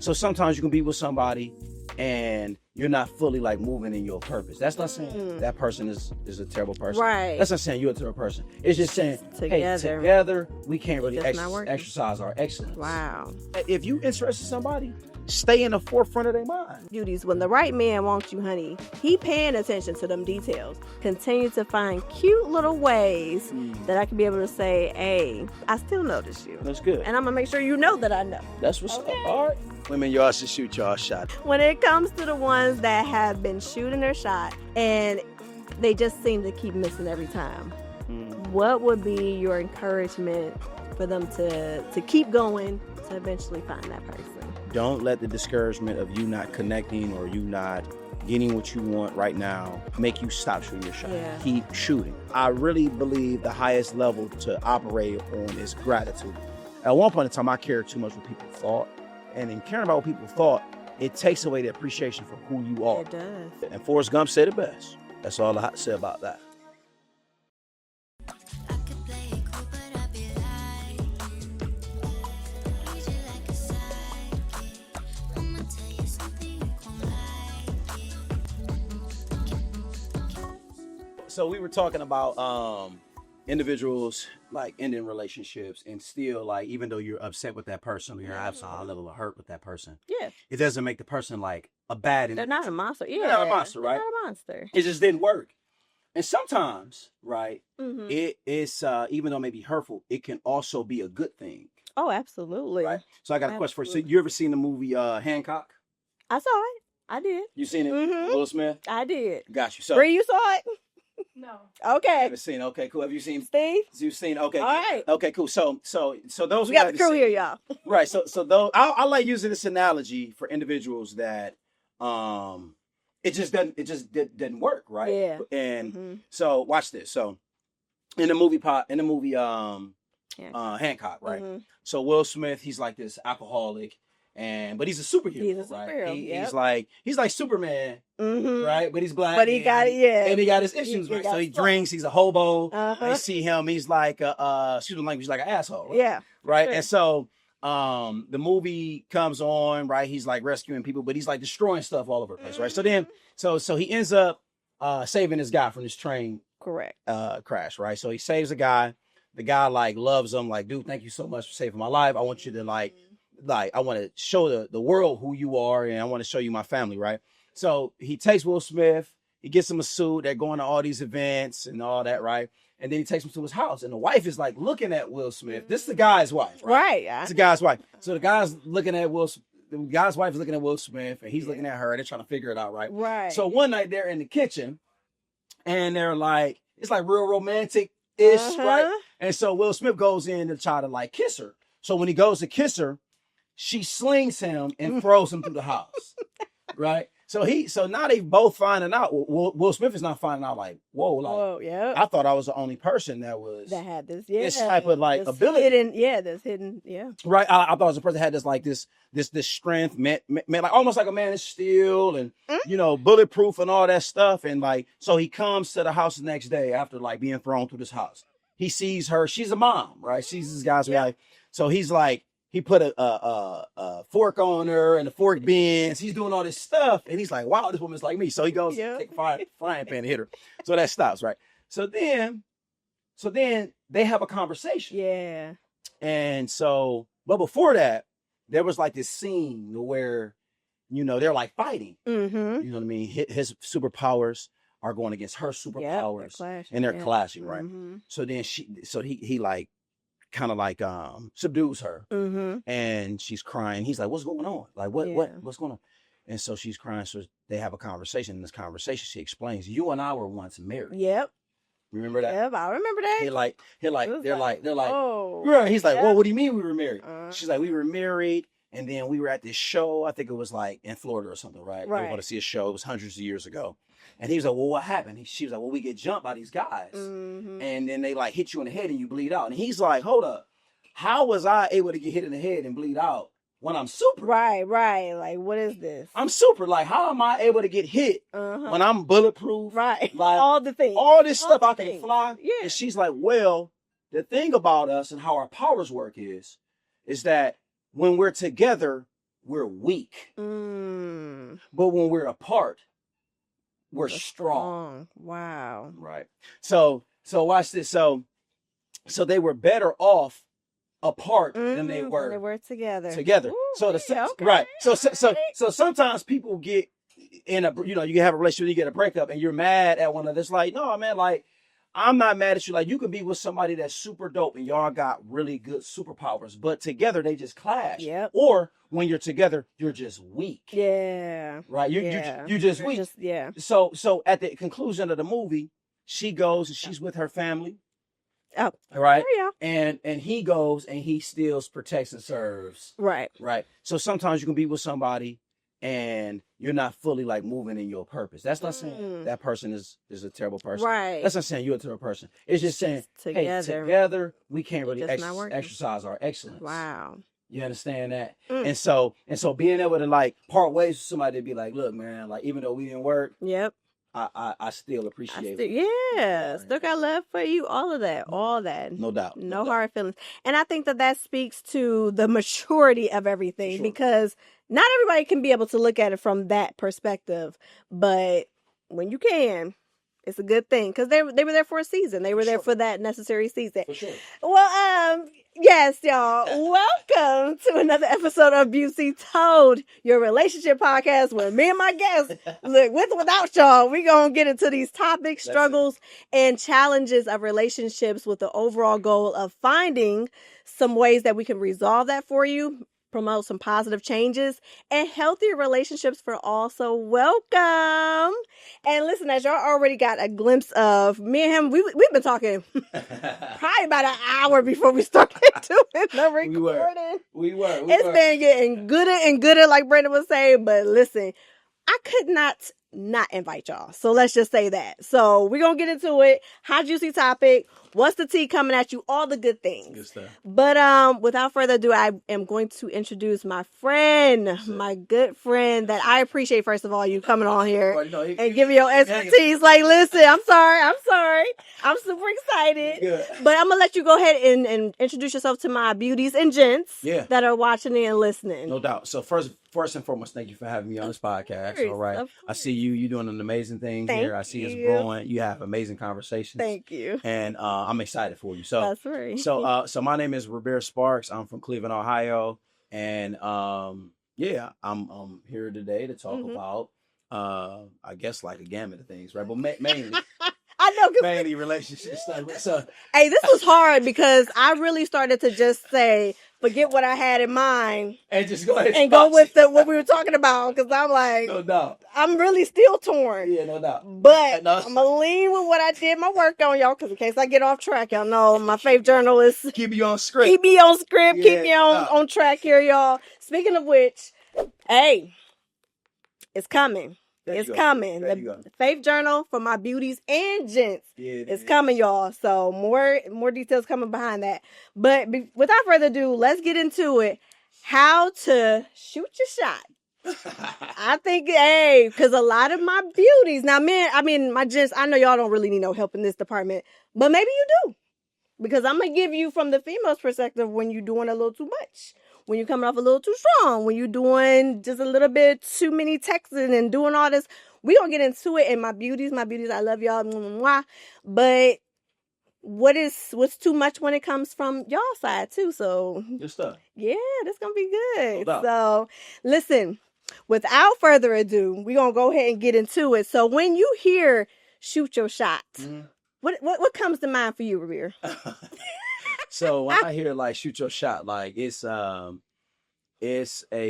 So sometimes you can be with somebody and you're not fully like moving in your purpose. That's not saying that person is a terrible person. Right. That's not saying you're a terrible person. It's just saying, Together. hey, together we can't really It's not working. exercise our excellence. Wow. If you interested in somebody, stay in the forefront of their mind. Beauties, when the right man wants you, honey, he paying attention to them details. Continue to find cute little ways that I can be able to say, hey, I still notice you. That's good. And I'm going to make sure you know that I know. That's what's up. All right. Women, y'all should shoot y'all shot. When it comes to the ones that have been shooting their shot and they just seem to keep missing every time, what would be your encouragement for them to keep going to eventually find that person? Don't let the discouragement of you not connecting or you not getting what you want right now make you stop shooting your shot. Yeah. Keep shooting. I really believe the highest level to operate on is gratitude. At one point in time, I cared too much what people thought. And in caring about what people thought, it takes away the appreciation for who you are. It does. And Forrest Gump said it best. That's all I have to say about that. So we were talking about individuals like ending relationships and still like, even though you're upset with that person or you're at a high level of hurt with that person, Yeah. it doesn't make the person like a bad. They're not a monster. Yeah. They're not a monster, right? They're not a monster. It just didn't work. And sometimes, right, Mm-hmm. it's even though it may be hurtful, it can also be a good thing, Oh, absolutely. right? So I got a question for you. So Absolutely. you ever seen the movie Hancock? I saw it. I did. You seen it? Mhm. Will Smith? I did. Got you. So Bree, you saw it? No. Okay. haven't seen it. Okay, cool. Have you seen? Steve? You've seen? Okay. All right. Okay, cool. So those We who got the haven't crew seen- here, y'all. Right. So those I like using this analogy for individuals that it just didn't work, right? Yeah. And Mhm. so watch this. So in the movie Yeah. Hancock, right? Mhm. So Will Smith, he's like this alcoholic, but he's a superhero. He's a right? superhero, yep. He's like Superman, Mhm. right? But he's black. But he got it, yeah. And he got his issues, He right? got So he stuff. drinks. He's a hobo. Uh-huh. They see him. He's like excuse my language, he's like an asshole. Right? Yeah. Right. Sure. And so the movie comes on, right? He's like rescuing people, but he's like destroying stuff all over the place, right? So then so he ends up saving this guy from this train Correct. crash, right? So he saves a guy. The guy like loves him, like, dude, thank you so much for saving my life. I want you to like I want to show the world who you are, and I want to show you my family, right? So he takes Will Smith, he gets him a suit, they're going to all these events and all that, right? And then he takes him to his house, and the wife is like looking at Will Smith. This is the guy's wife, right? Right. Yeah. It's the guy's wife. So the guy's looking at the guy's wife is looking at Will Smith, and he's looking at her. They're trying to figure it out, right? Right. So one night they're in the kitchen, and they're like, it's like real romantic-ish, right? And so Will Smith goes in to try to like kiss her. So when he goes to kiss her, she slings him and throws him through the house, right? So now they both finding out. Will Smith is not finding out like, whoa, like Whoa, yeah. I thought I was the only person that was That had this, this type of like this ability, hidden, yeah. right? I thought I was a person that had this like this strength, man, like almost like a man of steel and bulletproof and all that stuff. And like, so he comes to the house the next day after like being thrown through this house. He sees her. She's a mom, right? She's this guy's wife. So he's like, he put a fork on her and the fork bends. He's doing all this stuff. And he's like, wow, this woman's like me. So he goes, take a frying pan and hit her. So that stops, right? So then they have a conversation. Yeah. And so, but before that, there was like this scene where, they're like fighting. Mm-hmm. You know what I mean? His superpowers are going against her superpowers, and they're clashing, right? Mm-hmm. So then he like kind of like subdues her, and she's crying. He's like, "What's going on? Like what's going on?" And so she's crying. So they have a conversation. In this conversation, she explains, "You and I were once married." Yep. Remember that? Yep, I remember that. They're like, oh, right. He's like, yeah. "Well, what do you mean we were married?" Uh-huh. She's like, "We were married." And then we were at this show. I think it was like in Florida or something, right? We were going to see a show. It was hundreds of years ago. And he was like, well, what happened? She was like, well, we get jumped by these guys. Mm-hmm. And then they like hit you in the head and you bleed out. And he's like, hold up. How was I able to get hit in the head and bleed out when I'm super? Right. Like, what is this? I'm super. Like, how am I able to get hit when I'm bulletproof? Right. Like, all the things. All this stuff I things. can fly. Yeah. And she's like, well, the thing about us and how our powers work is that when we're together, we're weak. Mm. But when we're apart, we're That's strong. Wow. Right. So watch this. So they were better off apart than they were together. Together. Ooh, So okay. right. So sometimes people get in a, you know, you have a relationship, you get a breakup, and you're mad at one of this. Like, no, man, like, I'm not mad at you. Like, you can be with somebody that's super dope and y'all got really good superpowers, but together they just clash. Yep. Or when you're together, you're just weak. Yeah. Right. You just weak. Yeah. So at the conclusion of the movie, she goes and she's with her family. Oh. Right. Yeah. And he goes and he steals, protects, and serves. Right. Right. So sometimes you can be with somebody and you're not fully like moving in your purpose. That's not saying that person is a terrible person. Right. That's not saying you're a terrible person. It's just saying, hey, together we can't really exercise our excellence. Wow. You understand that? And so being able to like part ways with somebody to be like, look, man, like even though we didn't work, yep, I still appreciate it. Yeah, still got love for you. All of that. No doubt. No hard feelings. And I think that speaks to the maturity of everything because not everybody can be able to look at it from that perspective. But when you can, it's a good thing because they were there for a season. They were there for that necessary season. For sure. Well, yes, y'all. Welcome to another episode of Beaut Tea Told, your relationship podcast where me and my guests, look, with or without y'all, we gonna get into these topics, struggles, and challenges of relationships with the overall goal of finding some ways that we can resolve that for you, promote some positive changes and healthier relationships for all. So welcome. And listen, as y'all already got a glimpse of me and him, we've been talking probably about an hour before we started doing the recording. We were. It's been getting gooder and gooder, like Brandon was saying. But listen, I could not invite y'all. So let's just say that. So we're going to get into it. Hot juicy topic. What's the tea coming at you? All the good things. Good stuff. But without further ado, I am going to introduce my friend, my good friend that I appreciate, first of all, you coming on here and giving your expertise. Like, listen, I'm sorry. I'm super excited. Good. But I'm going to let you go ahead and introduce yourself to my beauties and gents that are watching and listening. No doubt. So first and foremost, thank you for having me on this podcast. All right. I see you're doing an amazing thing here. I see us growing. You have amazing conversations. Thank you. And I'm excited for you. So that's right. So my name is Rebere Sparks. I'm from Cleveland, Ohio. And I'm here today to talk about I guess like a gamut of things, right? But mainly I know, mainly relationship stuff. So hey, this was hard because I really started to just say, forget what I had in mind and just go ahead and go with what we were talking about. Because I'm like, no doubt, I'm really still torn. Yeah, no doubt. But I'm gonna lean with what I did my work on, y'all. Because in case I get off track, y'all know my faith journal is keep me on script. Keep me on track here, y'all. Speaking of which, hey, it's coming. It's coming. The faith journal for my beauties and gents. It's coming, y'all. So more details coming behind that. But without further ado, let's get into it. How to shoot your shot. I think, because a lot of my beauties, now my gents, I know y'all don't really need no help in this department, but maybe you do. Because I'm going to give you from the female's perspective when you're doing a little too much. When you're coming off a little too strong, when you're doing just a little bit too many texting and doing all this, we gonna get into it. And my beauties, I love y'all. But what's too much when it comes from y'all side too? So good stuff. Yeah, that's gonna be good. So listen, without further ado, we gonna go ahead and get into it. So when you hear shoot your shot, what comes to mind for you, Rebere? So when I hear like shoot your shot, like it's a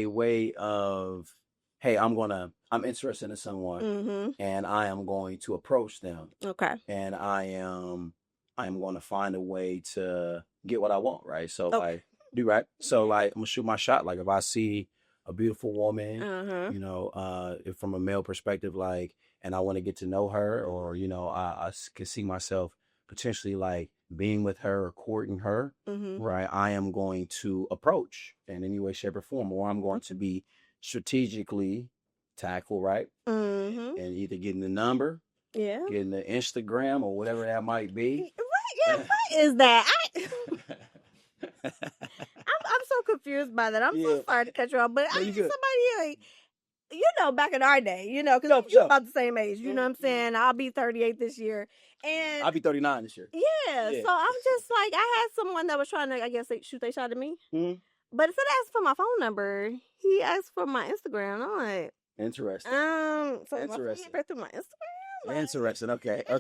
way of, hey, I'm interested in someone and I am going to approach them. Okay. And I am going to find a way to get what I want, right? So like do right. So like I'm gonna shoot my shot. Like if I see a beautiful woman, you know, if from a male perspective, like, and I want to get to know her, or you know, I can see myself potentially like being with her or courting her, right? I am going to approach in any way, shape, or form, or I'm going to be strategically tactful, right? And either getting the number, getting the Instagram, or whatever that might be. What is that? I'm so confused by that. I'm so sorry to cut you off, but I need somebody like, back in our day, because you're about the same age. You know what I'm saying? I'll be 38 this year, and I'll be 39 this year. Yeah, so I'm just like, I had someone that was trying to, I guess, shoot they shot at me. Mm-hmm. But instead of asking for my phone number, he asked for my Instagram. I'm like, interesting. So interesting. Through my Instagram. Like... Interesting. Okay. So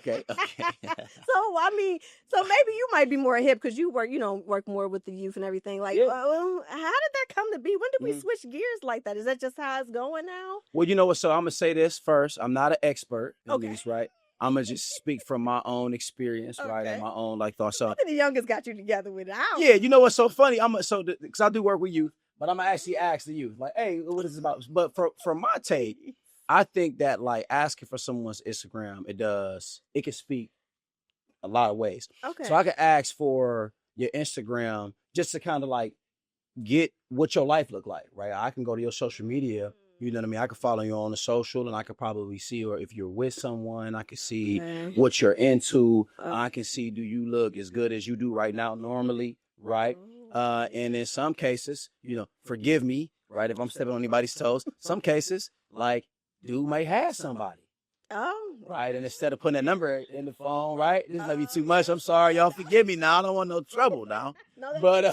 I mean, so maybe you might be more hip because you work more with the youth and everything. Like, how did that come to be? When did we switch gears like that? Is that just how it's going now? Well, you know what? So I'm gonna say this first. I'm not an expert in these, right? I'm gonna just speak from my own experience, right, and my own thoughts. So the youngest got you together with it. Yeah, you know what's so funny? Because I do work with youth, but I'm gonna actually ask the youth, like, hey, what is this about? But from my take, I think that like asking for someone's Instagram, it can speak a lot of ways. Okay. So I can ask for your Instagram just to kind of like get what your life look like, right? I can go to your social media. You know what I mean? I could follow you on the social, and I could probably see, or if you're with someone, I can see what you're into. I can see, do you look as good as you do right now normally, right? And in some cases, forgive me, right, if I'm stepping on anybody's toes. Some cases, like, dude may have somebody. Right, and instead of putting that number in the phone, right, this might be too much. I'm sorry, y'all. Forgive me now. I don't want no trouble now. But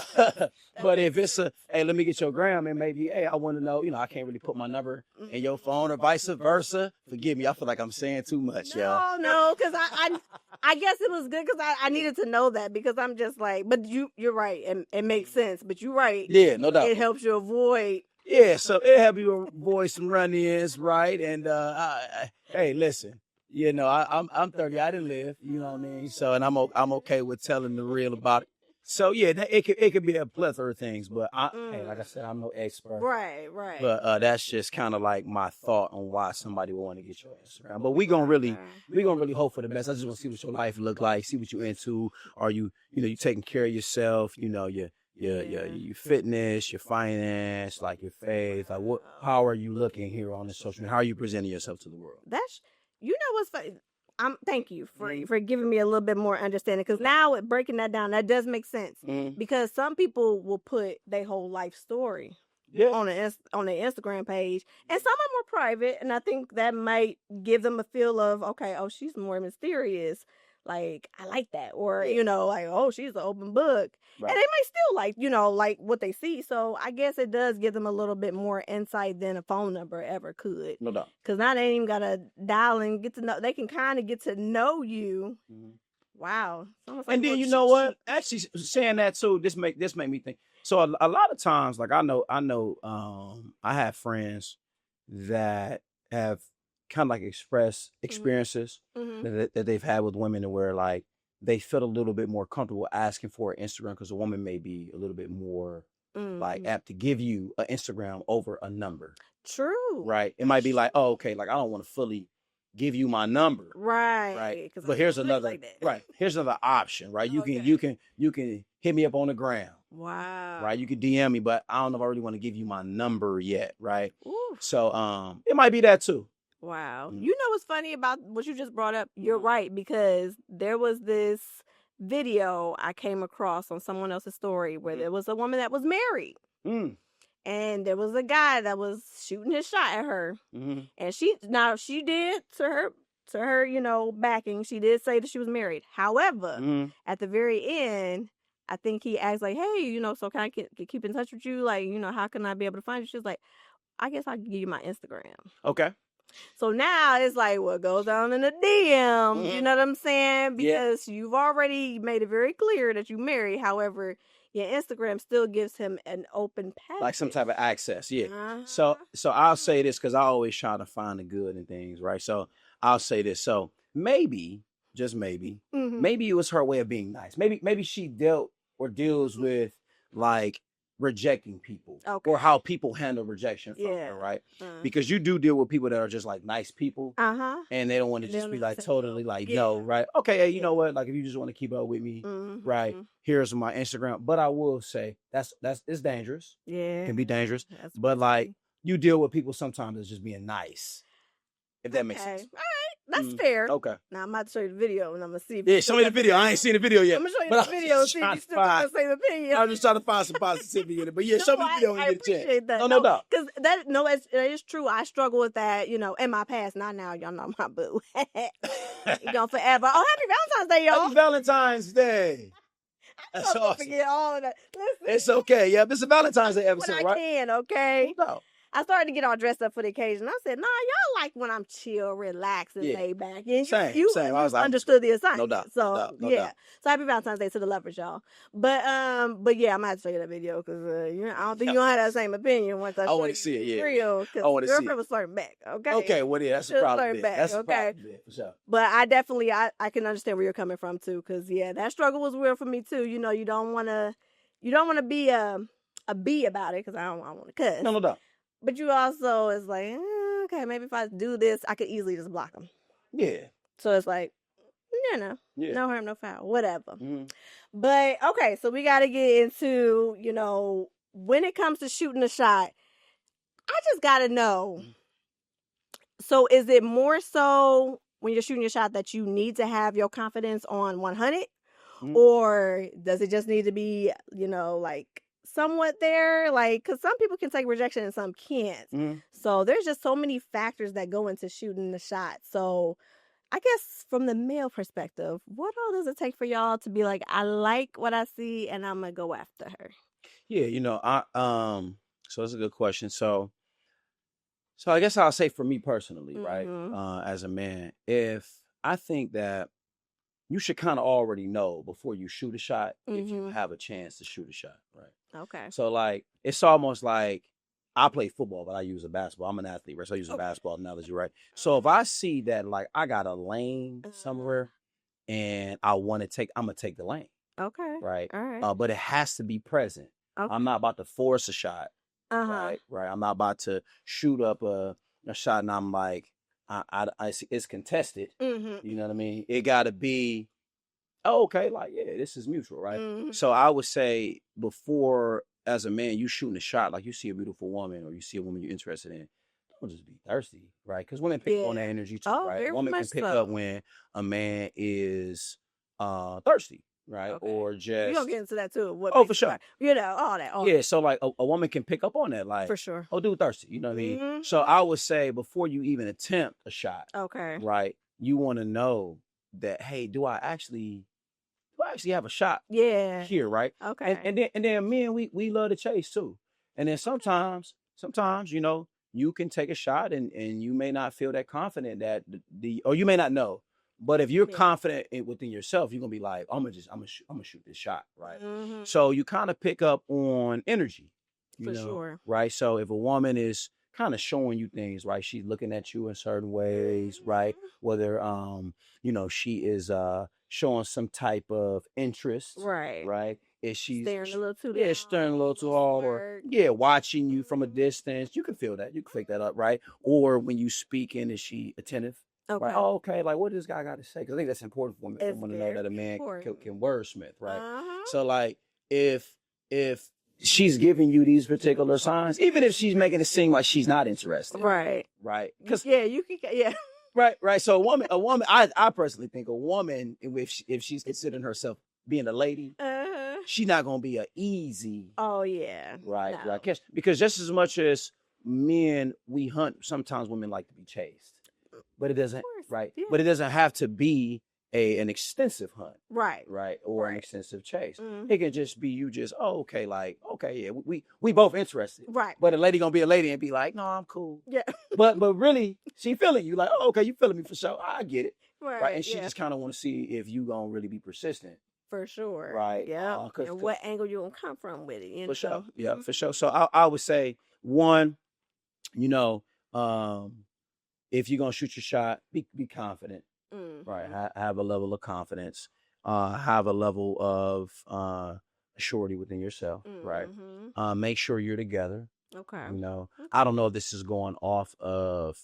if it's hey, let me get your gram, and maybe, hey, I want to know, I can't really put my number in your phone, or vice versa. Forgive me. I feel like I'm saying too much, y'all. No, because I guess it was good because I needed to know that, because I'm just like, but you're right, and it makes sense. But you're right. Yeah, no doubt. It helps you avoid. Yeah, so it helps you avoid some run-ins, right? And hey, listen. I'm 30. I didn't live. You know what I mean? So, and I'm okay with telling the real about it. So yeah, it could be a plethora of things. But hey, like I said, I'm no expert. Right. But that's just kind of like my thought on why somebody would want to get your Instagram. But we gonna really hope for the best. I just want to see what your life look like, see what you into. Are you you taking care of yourself? Your fitness, your finance, like your faith. Like how are you looking here on the social media? How are you presenting yourself to the world? That's what's funny. Thank you for giving me a little bit more understanding, because now breaking that down, that does make sense. Because some people will put their whole life story on their Instagram page, and some of them are private, and I think that might give them a feel of, okay, oh, she's more mysterious. Like, I like that. Or, like, oh, she's an open book. Right. And they might still like what they see. So I guess it does give them a little bit more insight than a phone number ever could. No doubt. Because now they ain't even got to dial and get to know. They can kind of get to know you. Mm-hmm. Wow. Like, and then, you know what? Actually, saying that too, this make me think. So a lot of times, like, I know, I have friends that have kind of like express experiences that they've had with women, where like they feel a little bit more comfortable asking for an Instagram because a woman may be a little bit more like apt to give you an Instagram over a number. True. Right. It might be like, oh, okay, like I don't want to fully give you my number. Right. But here's another here's another option, right? You can hit me up on the gram. Wow. Right. You can DM me, but I don't know if I really want to give you my number yet. Right. Ooh. So it might be that too. Wow. You know what's funny about what you just brought up? You're right, because there was this video I came across on someone else's story where there was a woman that was married. And there was a guy that was shooting his shot at her. And she did to her, backing, she did say that she was married. However, at the very end, I think he asked like, hey, so can I keep in touch with you? Like, how can I be able to find you? She's like, I guess I can give you my Instagram. Okay. So now it's like, what goes down in the DM, you know what I'm saying? Because you've already made it very clear that you married. However, your Instagram still gives him an open path. Like some type of access, So I'll say this, because I always try to find the good in things, right? So I'll say this. So maybe, just maybe, maybe it was her way of being nice. Maybe she deals with like rejecting people, or how people handle rejection from her, right? Because you do deal with people that are just like nice people, and they don't want to just be like totally like, no, right? Okay, hey, you know what? Like, if you just want to keep up with me, right? Here's my Instagram. But I will say that's it's dangerous. Yeah, it can be dangerous. But like, you deal with people sometimes that's just being nice, if that makes sense. All right. That's fair. Okay. Now I'm about to show you the video, and I'm gonna see. Yeah, show me the video. I ain't seen the video yet. I'm gonna show you the video and see if you still got the same opinion. I'm just trying to find some positivity in it. But yeah, show me the video when you get a chance. Appreciate that. No doubt. Because that is true. I struggle with that, in my past. Not now. Y'all know my boo. You gone forever. Oh, happy Valentine's Day, y'all. Happy Valentine's Day. That's awesome. Forget all of that. Listen, it's okay. Yeah, this is a Valentine's Day episode, when I can, okay? No. I started to get all dressed up for the occasion. I said, "Nah, y'all like when I'm chill, relaxed, and laid back." And same. I was like, understood the assignment. No doubt. So no doubt. So happy Valentine's Day to the lovers, y'all. But yeah, I'm gonna have to show you that video because I don't think you gonna have that same opinion once I want to see it. Yeah, real. I want to see it. Girlfriend was flirting back. Okay. Okay. Well, yeah, that's a problem. That's a problem. For sure. But I definitely I can understand where you're coming from too, because that struggle was real for me too. You don't want to be a bee about it because I don't want to cuss. No doubt. But you also is like, okay, maybe if I do this, I could easily just block them. Yeah. So it's like, no harm, no foul, whatever. Mm-hmm. But okay, so we got to get into, when it comes to shooting a shot, I just got to know. So is it more so when you're shooting your shot that you need to have your confidence on 100? Mm-hmm. Or does it just need to be, like, somewhat there, like, because some people can take rejection and some can't. Mm-hmm. So there's just so many factors that go into shooting the shot. So I guess from the male perspective, what all does it take for y'all to be like, I like what I see and I'm gonna go after her? Yeah, so that's a good question. So I guess I'll say for me personally, mm-hmm. right, as a man, if I think that you should kind of already know before you shoot a shot, mm-hmm. if you have a chance to shoot a shot, right? Okay. So, like, it's almost like I play football, but I use a basketball. I'm an athlete, right? So I use a basketball analogy, right? So if I see that, like, I got a lane somewhere and I'm going to take the lane. Okay. Right? All right. But it has to be present. Okay. I'm not about to force a shot. Uh-huh. Right? I'm not about to shoot up a shot and I'm like, it's contested. Mm-hmm. You know what I mean? It got to be, okay, like, yeah, this is mutual, right? Mm-hmm. So I would say before, as a man, you shooting a shot, like you see a beautiful woman or you see a woman you're interested in, don't just be thirsty, right? Because women pick up on that energy too, right? A woman can pick up when a man is thirsty, right? Okay. Or just... We're going to get into that too. For sure. All that. Yeah, so like a woman can pick up on that, like... For sure. Oh, dude, thirsty, you know what I mean? Mm-hmm. So I would say before you even attempt a shot, okay, right, you want to know that, hey, do I actually have a shot here, right? Okay. And then men, we love to chase too. And then sometimes, you can take a shot and you may not feel that confident that or you may not know. But if you're confident within yourself, you're gonna be like, I'm gonna shoot this shot, right? Mm-hmm. So you kind of pick up on energy, For sure. right? So if a woman is kind of showing you things, right? She's looking at you in certain ways, right? Whether she is showing some type of interest, right? Is she staring a little too staring a little too hard, or watching you from a distance? You can feel that. You can pick that up, right? Or when you speaking, is she attentive? Okay. Right? Oh, okay. Like, what does this guy got to say? Because I think that's important for women to know that a man can wordsmith, right? Uh-huh. So, like, if she's giving you these particular signs, even if she's making it seem like she's not interested, right? Because you can, right. So a woman. I personally think a woman, if she's considering herself being a lady, she's not gonna be an easy. Oh yeah. Right. No. Right. Because just as much as men, we hunt. Sometimes women like to be chased, but it doesn't. Right. Yeah. But it doesn't have to be an extensive hunt. Right. Or an extensive chase. Mm-hmm. It can just be you just, we both interested. Right. But a lady gonna be a lady and be like, no, I'm cool. Yeah. but really, she feeling you like, oh, okay, you feeling me for sure. I get it. Right. And she just kind of want to see if you gonna really be persistent. For sure. Right. Yeah. And what angle you gonna come from with it. For sure. Yeah, mm-hmm. For sure. So I would say, one, if you're gonna shoot your shot, be confident. Mm-hmm. Right. Have a level of confidence. Have a level of surety within yourself. Mm-hmm. Right. Make sure you're together. Okay. I don't know if this is going off of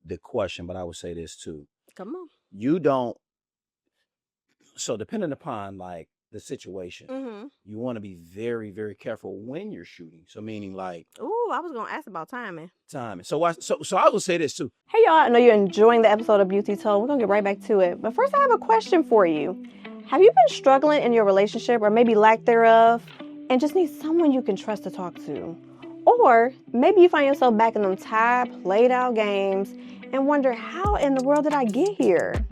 the question, but I would say this too. Come on. You don't. So depending upon like the situation. Mm-hmm. You want to be very, very careful when you're shooting. So meaning like Ooh, I was gonna ask about timing. So I will say this too. Hey y'all, I know you're enjoying the episode of Beaut Tea Told. We're gonna get right back to it. But first I have a question for you. Have you been struggling in your relationship or maybe lack thereof and just need someone you can trust to talk to? Or maybe you find yourself back in them tired, played out games and wonder, how in the world did I get here?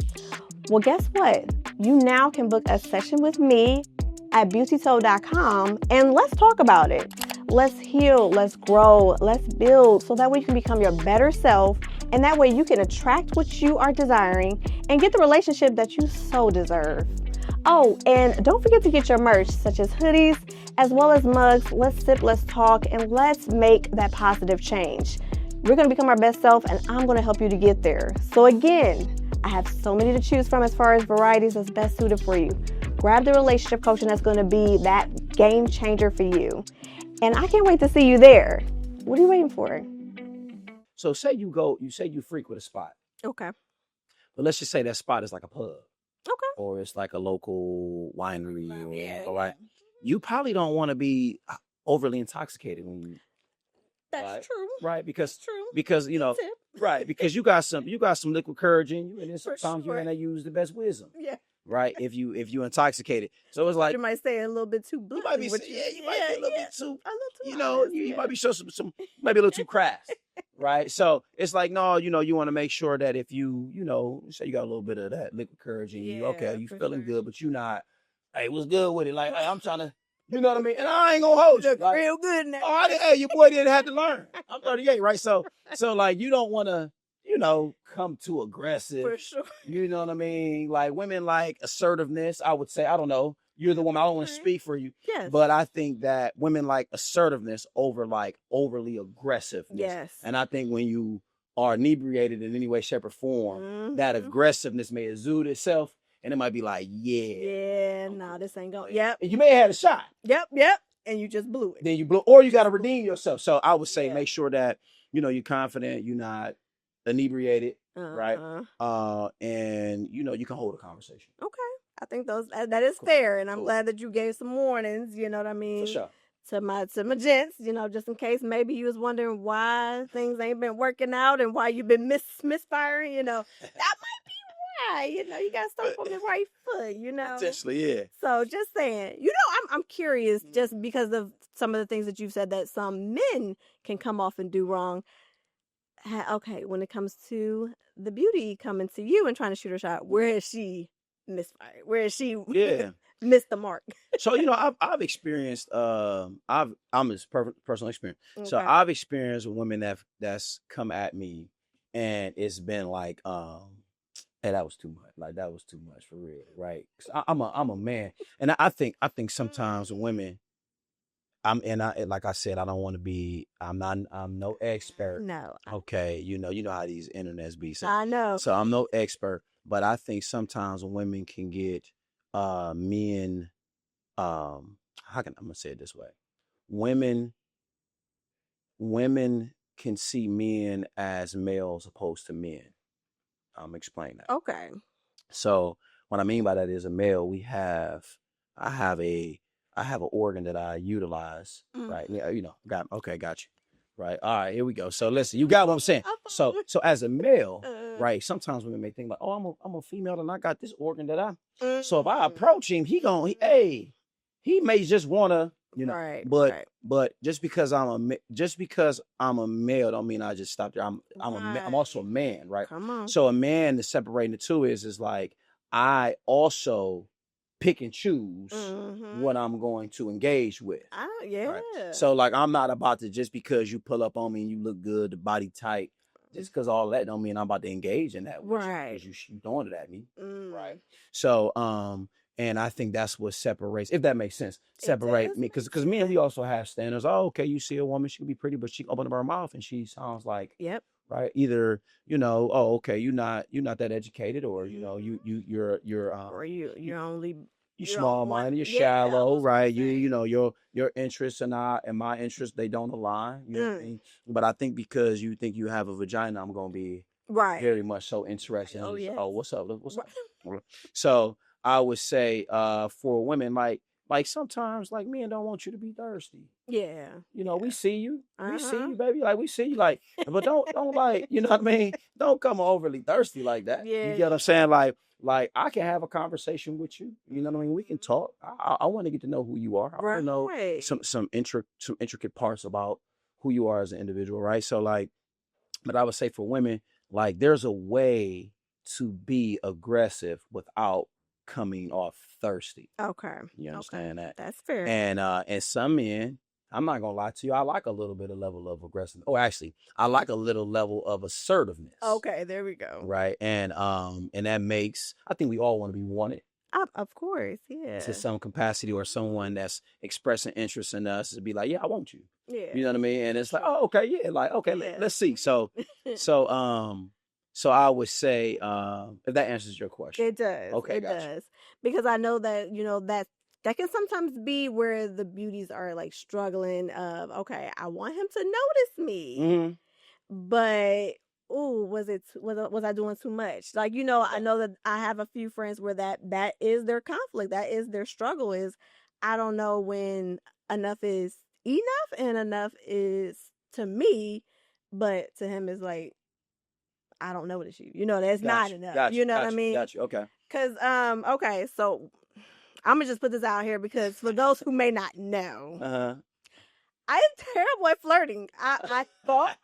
Well, guess what? You now can book a session with me at beautytold.com and let's talk about it. Let's heal, let's grow, let's build so that way you can become your better self, and that way you can attract what you are desiring and get the relationship that you so deserve. Oh, and don't forget to get your merch such as hoodies as well as mugs. Let's sip, let's talk, and let's make that positive change. We're going to become our best self, and I'm going to help you to get there. So again, I have so many to choose from as far as varieties that's best suited for you. Grab the relationship coaching that's going to be that game changer for you. And I can't wait to see you there. What are you waiting for? So say you frequent a spot. Okay. But let's just say that spot is like a pub. Okay. Or it's like a local winery. All right. You probably don't want to be overly intoxicated when you. That's true. Right, because Tip. right, because you got some liquid courage in you, and then sometimes sure. you may use the best wisdom. Yeah. Right, if you intoxicated, so it's like You might say a little bit too blunt. you might be a little bit too, honest, you might be showing some maybe a little too crass, right? So it's like no, you want to make sure that if you say you got a little bit of that liquid courage in you, okay, you feeling good, but you not, hey, what's good with it? Like, hey, I'm trying to. You know what I mean? And I ain't gonna hold you. Look like, real good now. Hey, your boy didn't have to learn. I'm 38, right? So like you don't want to, come too aggressive. For sure. You know what I mean? Like women like assertiveness. I would say, I don't know. You're the woman. I don't want to speak for you. Yes. But I think that women like assertiveness over like overly aggressiveness. Yes. And I think when you are inebriated in any way, shape, or form, that aggressiveness may exude itself. And it might be like, no, this ain't going. Yep. And you may have had a shot. Yep. And you just blew it. Then you blew, or you got to redeem yourself. So I would say make sure that, you're confident, you're not inebriated, right? And, you can hold a conversation. Okay. I think that is fair. And I'm glad that you gave some warnings, you know what I mean? For sure. To my gents, just in case maybe you was wondering why things ain't been working out and why you've been misfiring, that might be why, you gotta start from the right foot, Potentially, yeah. So just saying, I'm curious just because of some of the things that you've said that some men can come off and do wrong. Okay, when it comes to the beauty coming to you and trying to shoot her shot, where is she misfired? Where is she missed the mark? So, I've experienced, I'm this personal experience. Okay. So I've experienced women that's come at me and it's been like, hey, that was too much. Like that was too much for real, right? 'Cause I'm a man, and I think sometimes women, like I said, I don't want to be. I'm no expert. No. Okay, you know how these internets be. So, I know. So I'm no expert, but I think sometimes women can get men. I'm gonna say it this way: women can see men as males opposed to men. I'm explaining that. Okay. So what I mean by that is a male, I have an organ that I utilize, right? Got you. Right. All right, here we go. So listen, you got what I'm saying. So as a male, right, sometimes women may think like, oh, I'm a female and I got this organ that so if I approach him, he may just wanna, right, but just because I'm a male don't mean I just stop there. I'm also a man, right? Come on. So a man, the separating the two is like I also pick and choose what I'm going to engage with. Yeah. Right? So like I'm not about to just because you pull up on me and you look good, the body tight, just because all that don't mean I'm about to engage in that with right. Because you throwing it at me, right? So and I think that's what separates, if that makes sense, separate me. Because me and you also have standards. Oh, okay, you see a woman, she can be pretty, but she open up her mouth and she sounds like, right? Either, oh, okay, you're not that educated, or, you're or you're only... You're small-minded, you're shallow, right? Your interests and my interests, they don't align. You know what I mean? But I think because you think you have a vagina, I'm gonna be very much so interested. Oh, yeah. Oh, what's up? What's up? So I would say for women, like sometimes like men don't want you to be thirsty. Yeah. You know, we see you, Uh-huh. baby. Like we see you, like, but don't like, you know what I mean? Don't come overly thirsty like that. You Yeah. get what I'm saying? Like I can have a conversation with you. You know what I mean? We can talk. I want to get to know who you are. I want to know Right. some intricate parts about who you are as an individual, right? So like, but I would say for women, like there's a way to be aggressive without coming off thirsty. Okay. You understand that? That's fair. And some men, I'm not gonna lie to you, I like a little bit of level of aggressiveness. Oh, actually, I like a little level of assertiveness. Okay, there we go. Right. And that makes, I think we all want to be wanted Of course, yeah. to some capacity, or someone that's expressing interest in us to be like, yeah, I want you. Yeah. You know what I mean? And it's like, oh, okay, yeah, like, okay, Yeah. let's see. So I would say, if that answers your question. It does. Okay, It gotcha. does. Because I know that, that can sometimes be where the beauties are like struggling of, okay, I want him to notice me. Mhm. But was I doing too much? Like, I know that I have a few friends where that is their conflict. That is their struggle, is I don't know when enough is enough and enough is to me, but to him is like, I don't notice you. That's not enough. Gotcha, You know what I mean? Gotcha. Okay. Cause okay, so I'm gonna just put this out here, because for those who may not know, Uh-huh. I am terrible at flirting. I thought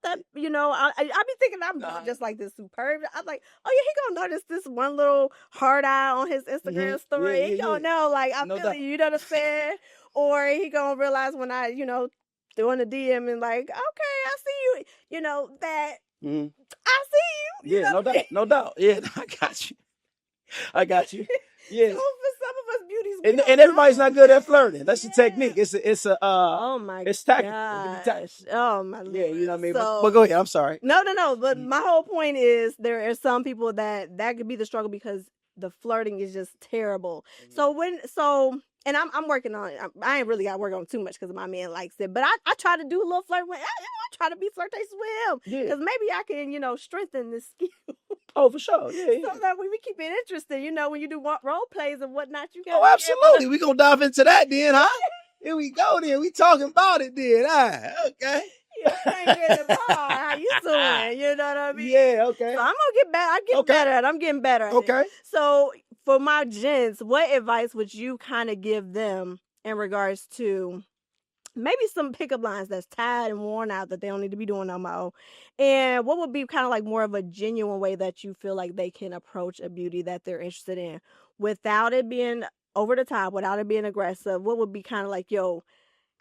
that, I be thinking I'm just like this superb. I'm like, oh yeah, he gonna notice this one little hard eye on his Instagram story. Yeah, He yeah, gonna yeah. know, like, I'm No feeling doubt. you, know what I'm saying? Or he gonna realize when I, throwing a DM and like, okay, I see you, that Mhm. I see you. Yeah, no doubt. No doubt. Yeah, I got you. Yeah. So for some of us beauties, And everybody's not good at flirting. That's the technique. It's a oh my it's tactical. It can be tactical. gosh. Oh my Lord. Yeah, you know what I mean? So, But go ahead. I'm sorry. No. But my whole point is there are some people that could be the struggle because the flirting is just terrible. And I'm working on it. I ain't really got to work on too much because my man likes it. But I try to do a little flirt with him. I try to be flirtatious with him. Yeah. Because maybe I can, strengthen this skill. Oh, for sure. Yeah. So that we keep it interesting, when you do role plays and whatnot, you got. Oh, absolutely. We're going to dive into that then, huh? Here we go then. We talking about it then. All right. Okay. How you doing? You know what I mean? Yeah, okay. So I'm gonna get better. I'm getting better at it. Okay. So for my gents, what advice would you kind of give them in regards to maybe some pickup lines that's tired and worn out that they don't need to be doing no more? And what would be kind of like more of a genuine way that you feel like they can approach a beauty that they're interested in without it being over the top, without it being aggressive? What would be kind of like,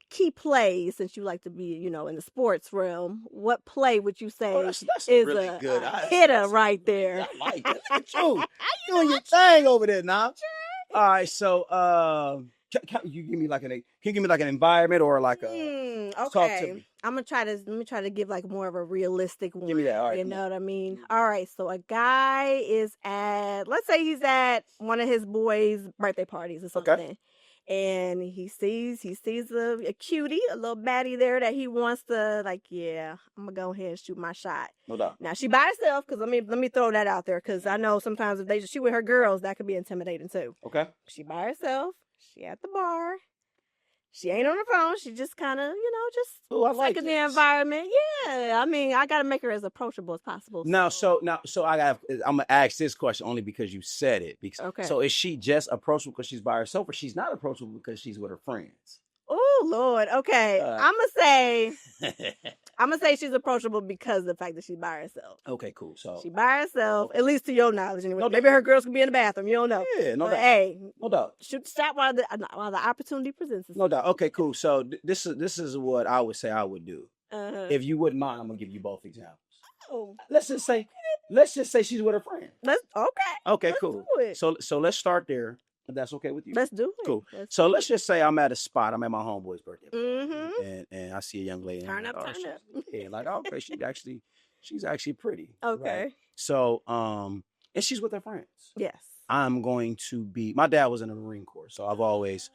key plays, since you like to be, in the sports realm? What play would you say that's is really a, good. a hitter right there? I like that. Look at you doing your thing over there now. All right, so can you give me like an environment or like a talk to okay. me? Let me try to give like more of a realistic one. Give me that. All right, you know what I mean? All right, so a guy is let's say he's at one of his boys' birthday parties or something. Okay. And he sees a cutie, a little baddie there that he wants to, like, yeah, I'm gonna go ahead and shoot my shot. No doubt. Now she by herself, because let me throw that out there, because I know sometimes if they just shoot with her girls, that could be intimidating too. Okay. She by herself. She at the bar. She ain't on the phone. She just kind of, just taking the environment. Yeah, I mean, I gotta make her as approachable as possible. I'm gonna ask this question only because you said it. Okay. So is she just approachable because she's by herself, or she's not approachable because she's with her friends? Oh Lord. Okay, I'm gonna say she's approachable because of the fact that she's by herself. Okay, cool. So she by herself, at least to your knowledge. Anyway. No, maybe her girls could be in the bathroom. You don't know. Yeah, no doubt. Hey, no doubt. Shoot the shot while the opportunity presents itself. No doubt. Okay, cool. So this is what I would say I would do. If you wouldn't mind, I'm gonna give you both examples. Oh. Let's just say she's with her friend. Okay, cool. So let's start there. If that's okay with you. Let's do it. Cool. Let's just say I'm at a spot. I'm at my homeboy's birthday. Mm-hmm. And I see a young lady. Turn up. Yeah, like, okay, she's actually pretty. Okay. Right? So and she's with her friends. Yes. I'm going to be. My dad was in the Marine Corps, so I've always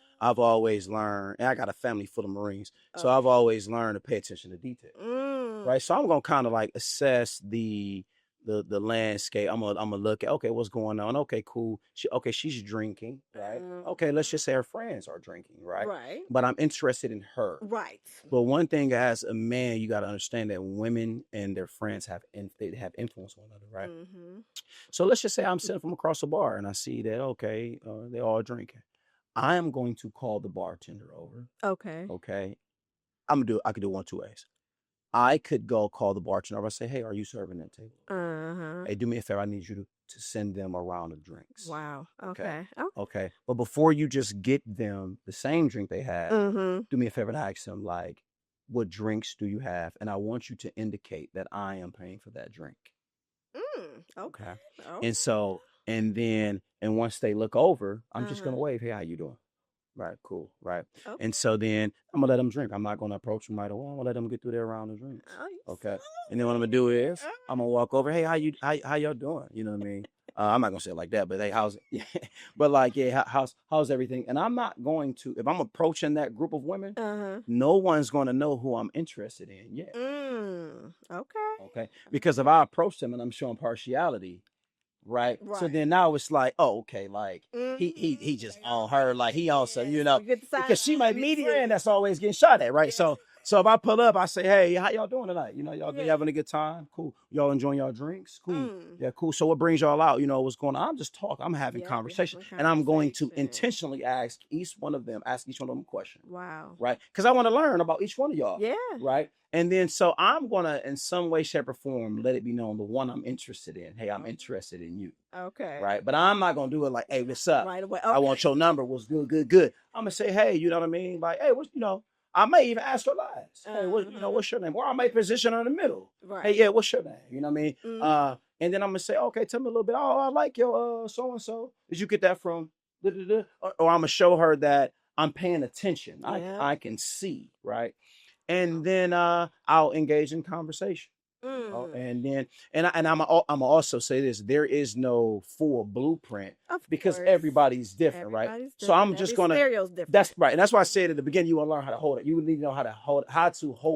learned, and I got a family full of Marines, so I've always learned to pay attention to detail. Right. So I'm gonna kind of like assess the the landscape. I'm gonna look at, okay, what's going on? Okay, cool. She's drinking, right? Okay, let's just say her friends are drinking, right? Right. But I'm interested in her. Right. But one thing, as a man, you got to understand that women and their friends they have influence on one another, right? So let's just say I'm sitting from across the bar and I see that, okay, they're all drinking. I am going to call the bartender over. Okay. Okay. I could do one, 2 ways. I could go call the bartender over and say, hey, are you serving that table? Hey, do me a favor. I need you to send them a round of drinks. Wow. Okay. Okay. But before you just get them the same drink they had, do me a favor and ask them, like, what drinks do you have? And I want you to indicate that I am paying for that drink. Okay. And once they look over, I'm just going to wave, hey, how you doing? Right, cool, right. Okay. And so then I'm going to let them drink. I'm not going to approach them right away. I'm going to let them get through their round of drinks. Okay. And then what I'm going to do is I'm going to walk over, hey, how y'all doing? You know what I mean? I'm not going to say it like that, but hey, how's it? But like, yeah, how's everything? And I'm not going to, if I'm approaching that group of women, no one's going to know who I'm interested in yet. Okay. Because if I approach them and I'm showing partiality, right? So then now it's like, oh, okay, like he just on her, like he also, you know, because she might be the friend that's always getting shot at, right? Yeah. So if I pull up, I say, hey, how y'all doing tonight? You know, y'all having a good time? Cool. Y'all enjoying y'all drinks? Cool. Yeah, cool. So what brings y'all out? You know, what's going on? I'm just talking. I'm having conversation. And I'm going to intentionally ask each one of them a question. Wow. Right? Because I want to learn about each one of y'all. Yeah. Right? And then so I'm going to, in some way, shape, or form, let it be known the one I'm interested in. Hey, I'm interested in you. Okay. Right? But I'm not going to do it like, hey, what's up? Right away. Okay. I want your number. What's good, good, good. I'm going to say, hey, you know what I mean? Like, hey, what's, you know, I may even ask her last. Hey, what's your name? Or I may position her in the middle. Right. Hey, yeah, what's your name? You know what I mean? And then I'm going to say, okay, tell me a little bit. Oh, I like your so-and-so. Did you get that from? Or I'm going to show her that I'm paying attention. Yeah. I can see, right? And then I'll engage in conversation. And then I'm also say this: there is no full blueprint because everybody's different, right? So I'm just gonna. That's right, and that's why I said at the beginning, you want to learn how to hold it. You need to know how to hold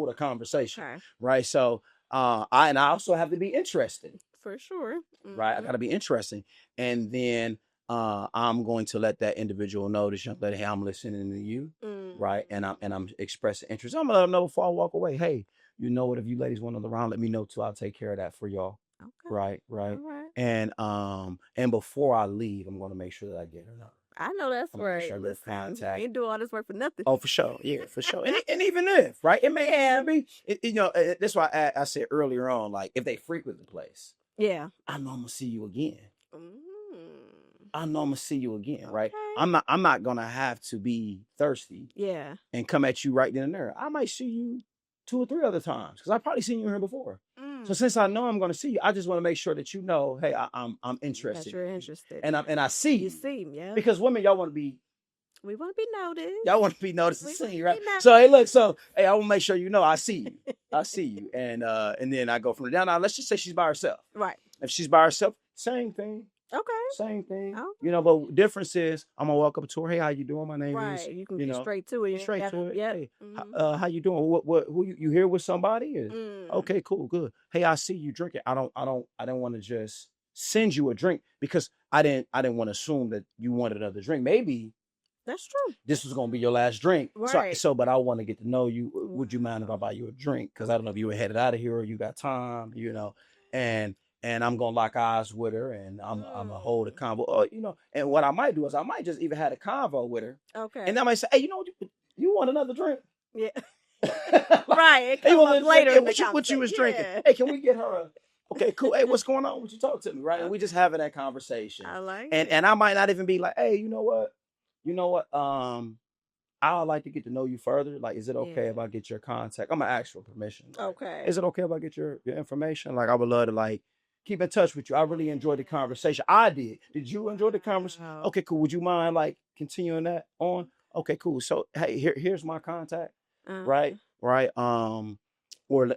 a conversation, right? So I also have to be interested for sure, right? I got to be interesting, and then I'm going to let that individual know, this young lady, hey, I'm listening to you, right? And I'm expressing interest. I'm gonna let them know before I walk away. Hey, you know what? If you ladies want another round, let me know too. I'll take care of that for y'all. Okay. Right. And before I leave, I'm gonna make sure that I get her number. I know that's right. Sure, listen, contact. Ain't do all this work for nothing. Oh, for sure. Yeah, for sure. And even if, right, it may be, you know, that's why I said earlier on, like, if they frequent the place, I know I'm gonna see you again. I know I'm gonna see you again, right? I'm not gonna have to be thirsty, and come at you right then and there. I might see you 2 or 3 other times because I've probably seen you here before. So since I know I'm gonna see you, I just want to make sure that you know, hey, I'm interested. That you're interested, and I see you. You see, because women, y'all want to be. We want to be noticed. Y'all want to be noticed and seen, right? So hey, look, hey, I want to make sure you know I see you. I see you, and then I go from there. Now let's just say she's by herself. Right. If she's by herself, same thing. Okay. Same thing. Okay. You know, but difference is I'm gonna walk up to her. Hey, how you doing? My name is. You can get straight to it. Straight to it. Yeah. Hey, how you doing? Who you here with somebody? Okay, cool, good. Hey, I see you drinking. I don't want to just send you a drink because I didn't want to assume that you wanted another drink. Maybe that's true. This was gonna be your last drink. Right. So but I want to get to know you. Would you mind if I buy you a drink? Because I don't know if you were headed out of here or you got time. You know, and I'm gonna lock eyes with her, and I'm gonna hold a convo. Or, you know, and what I might do is I might just even have a convo with her. Okay. And I might say, hey, you know, you want another drink? Yeah. Right. It comes up later. Hey, what you was drinking? Hey, can we get her a? Okay, cool. Hey, what's going on? Would you talk to me? Right. And we just having that conversation. I like it. And I might not even be like, hey, you know what? I would like to get to know you further. Like, is it okay if I get your contact? I'm gonna ask for permission. Like, okay. Is it okay if I get your information? Like, I would love to like keep in touch with you. I really enjoyed the conversation. I did. Did you enjoy the conversation? Okay, cool. Would you mind like continuing that on? Okay, cool. So hey, here's my contact. Right. Or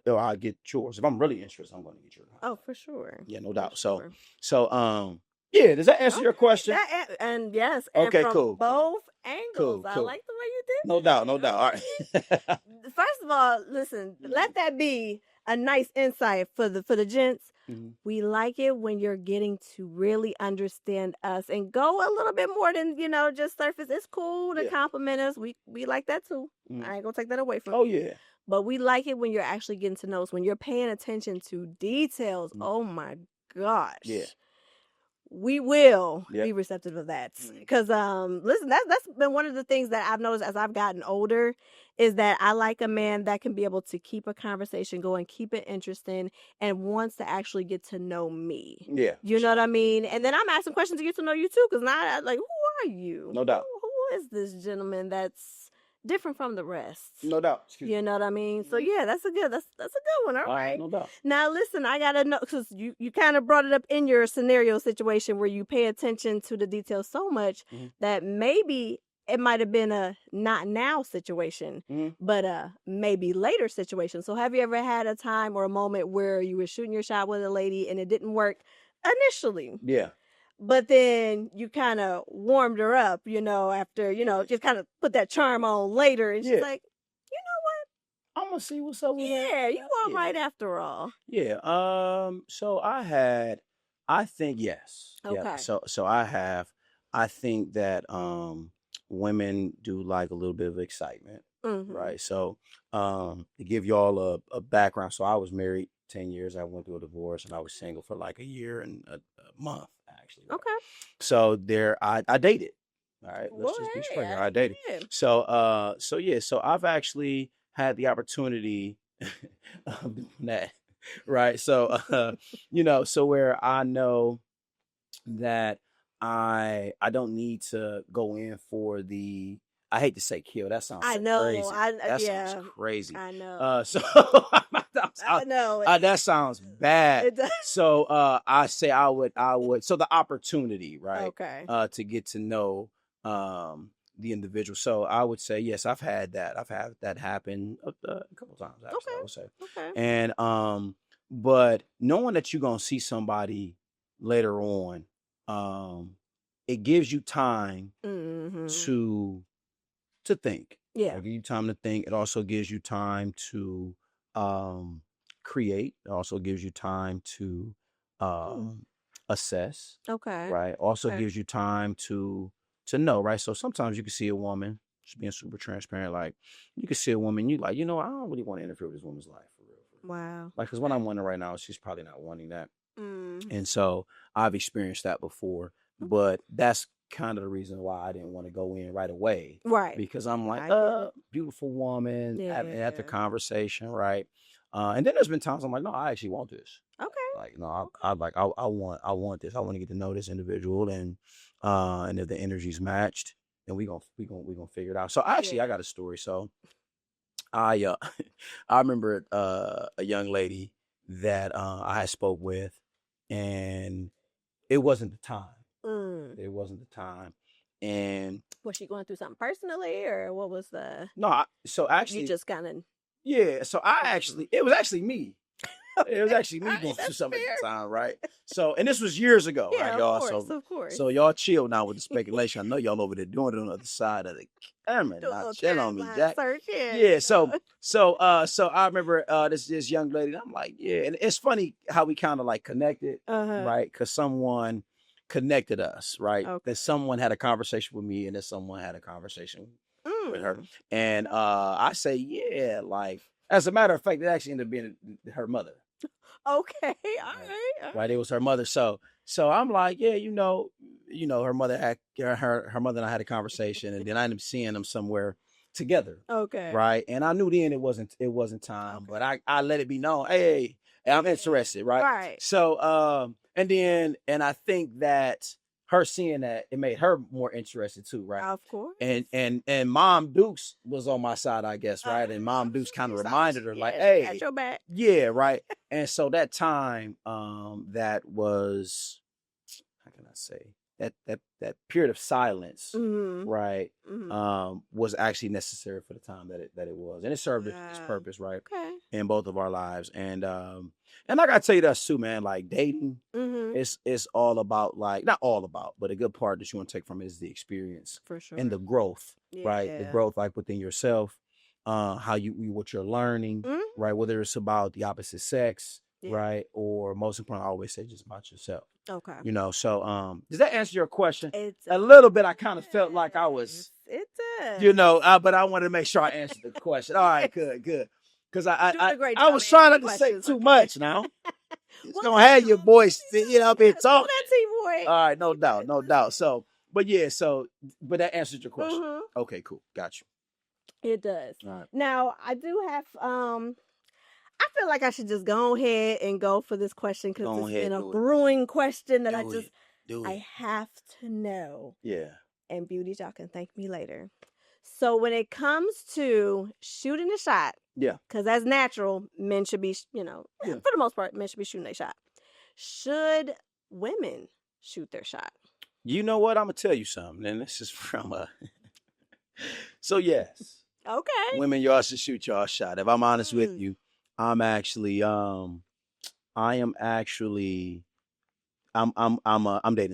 I'll get yours. If I'm really interested, I'm gonna get yours. Oh, for sure. Yeah, no doubt. Sure. So yeah, does that answer your question? And yes. Okay, and cool. Both angles. Cool. I like the way you did. No doubt. All right. First of all, listen, let that be a nice insight for the gents. Mhm. We like it when you're getting to really understand us and go a little bit more than, just surface. It's cool to Yeah. compliment us. We like that too. Mhm. I ain't gonna take that away from Oh you. yeah. But we like it when you're actually getting to know us, when you're paying attention to details. Mhm. Oh my gosh. Yeah. We will Yep. be receptive of that. Mhm. Because listen, that's been one of the things that I've noticed as I've gotten older is that I like a man that can be able to keep a conversation going, keep it interesting, and wants to actually get to know me. Yeah. You know what I mean? And then I'm asking questions to get to know you too, because now I'm like, who are you? No doubt. Who is this gentleman that's different from the rest? No doubt. Excuse me. You know what I mean? So yeah, that's a good one. All right. No doubt. Now listen, I gotta know, because you kind of brought it up in your scenario situation where you pay attention to the details so much that maybe it might have been a not now situation, but a maybe later situation. So have you ever had a time or a moment where you were shooting your shot with a lady and it didn't work initially? Yeah. But then you kind of warmed her up, after, just kind of put that charm on later. And she's like, I'm gonna see what's up with that. yeah, you all right after all. Yeah. So I think yes. Okay. Yeah. So I think that women do like a little bit of excitement. Right. So to give y'all a background, so I was married 10 years. I went through a divorce and I was single for like a year and a month actually. Right? Okay. So I dated. All right. Let's just be straight. I dated. So so I've actually had the opportunity of doing that. Right. So so where I know that I don't need to go in for I hate to say kill. That sounds crazy. That sounds crazy. I know. So I know. That sounds bad. It does. So I say I would. So the opportunity, right? Okay. To get to know the individual. So I would say yes. I've had that. I've had that happen a couple times. Actually, I would say. Okay. And but knowing that you're gonna see somebody later on, it gives you time to think. Yeah. It gives you time to think. It also gives you time to create. It also gives you time to assess. Okay. Right. Also gives you time to know. Right. So sometimes you can see a woman, just being super transparent. Like you can see a woman, you like, I don't really want to interfere with this woman's life for real. Wow. Like, because what I'm wondering right now, she's probably not wanting that. Mm-hmm. And so I've experienced that before, but that's kind of the reason why I didn't want to go in right away. Right. Because I'm like, beautiful woman, at the conversation, right? And then there's been times I'm like, no, I actually want this. Okay. Like, no, I want this. I want to get to know this individual, and if the energy's matched, then we gonna figure it out. So actually, I got a story. So I remember a young lady that I had spoke with, and it wasn't the time. It wasn't the time. And was she going through something personally, or what was the? No, so actually, you just kind of. Yeah, so it was actually me. It was actually me going through something at the time, right? So, and this was years ago, right, y'all? Of course. So y'all chill now with the speculation. I know y'all over there doing it on the other side of the camera. Not chill on me, Jack. Yeah. So I remember this young lady. I'm like, yeah, and it's funny how we kind of like connected, right? Because someone connected us, right? That someone had a conversation with me, and then someone had a conversation with her, and I say, yeah, like as a matter of fact, it actually ended up being her mother. Okay, all right. Right, it was her mother. So I'm like, yeah, her mother had her mother and I had a conversation, and then I ended up seeing them somewhere together. Okay, right, and I knew then it wasn't time, but I let it be known, hey, I'm interested, right? Right. So and I think that her seeing that, it made her more interested too, right? Of course. And Mom Dukes was on my side, I guess, right? And Mom Dukes kind of reminded her, like, hey, at your back. Yeah, right. And so that time, that was, how can I say, that period of silence, right, was actually necessary for the time that it was, and it served its purpose, right, in both of our lives. And I gotta tell you this too, man. Like dating, it's all about, like, not all about, but a good part that you want to take from it is the experience, for sure, and the growth, right? The growth, like within yourself, what you're learning, right? Whether it's about the opposite sex, right, or most importantly, I always say just about yourself. Okay. You know, so does that answer your question? It's a little bit. I kind of felt like I was, it does. you know, but I wanted to make sure I answered the question. All right, good. Because I was trying not to say too much now. It's gonna have your voice, you know, be talking. That all right, no doubt. So, but that answered your question. Okay, cool, got you. It does. All right. Now I do have I feel like I should just go ahead and go for this question because it's been a brewing question that I have to know. Yeah. And beauties, y'all can thank me later. So when it comes to shooting a shot, because that's natural, men should be, for the most part, men should be shooting a shot. Should women shoot their shot? You know what? I'm gonna tell you something, and this is from So yes. Okay. Women, y'all should shoot y'all shot. If I'm honest with you, I'm dating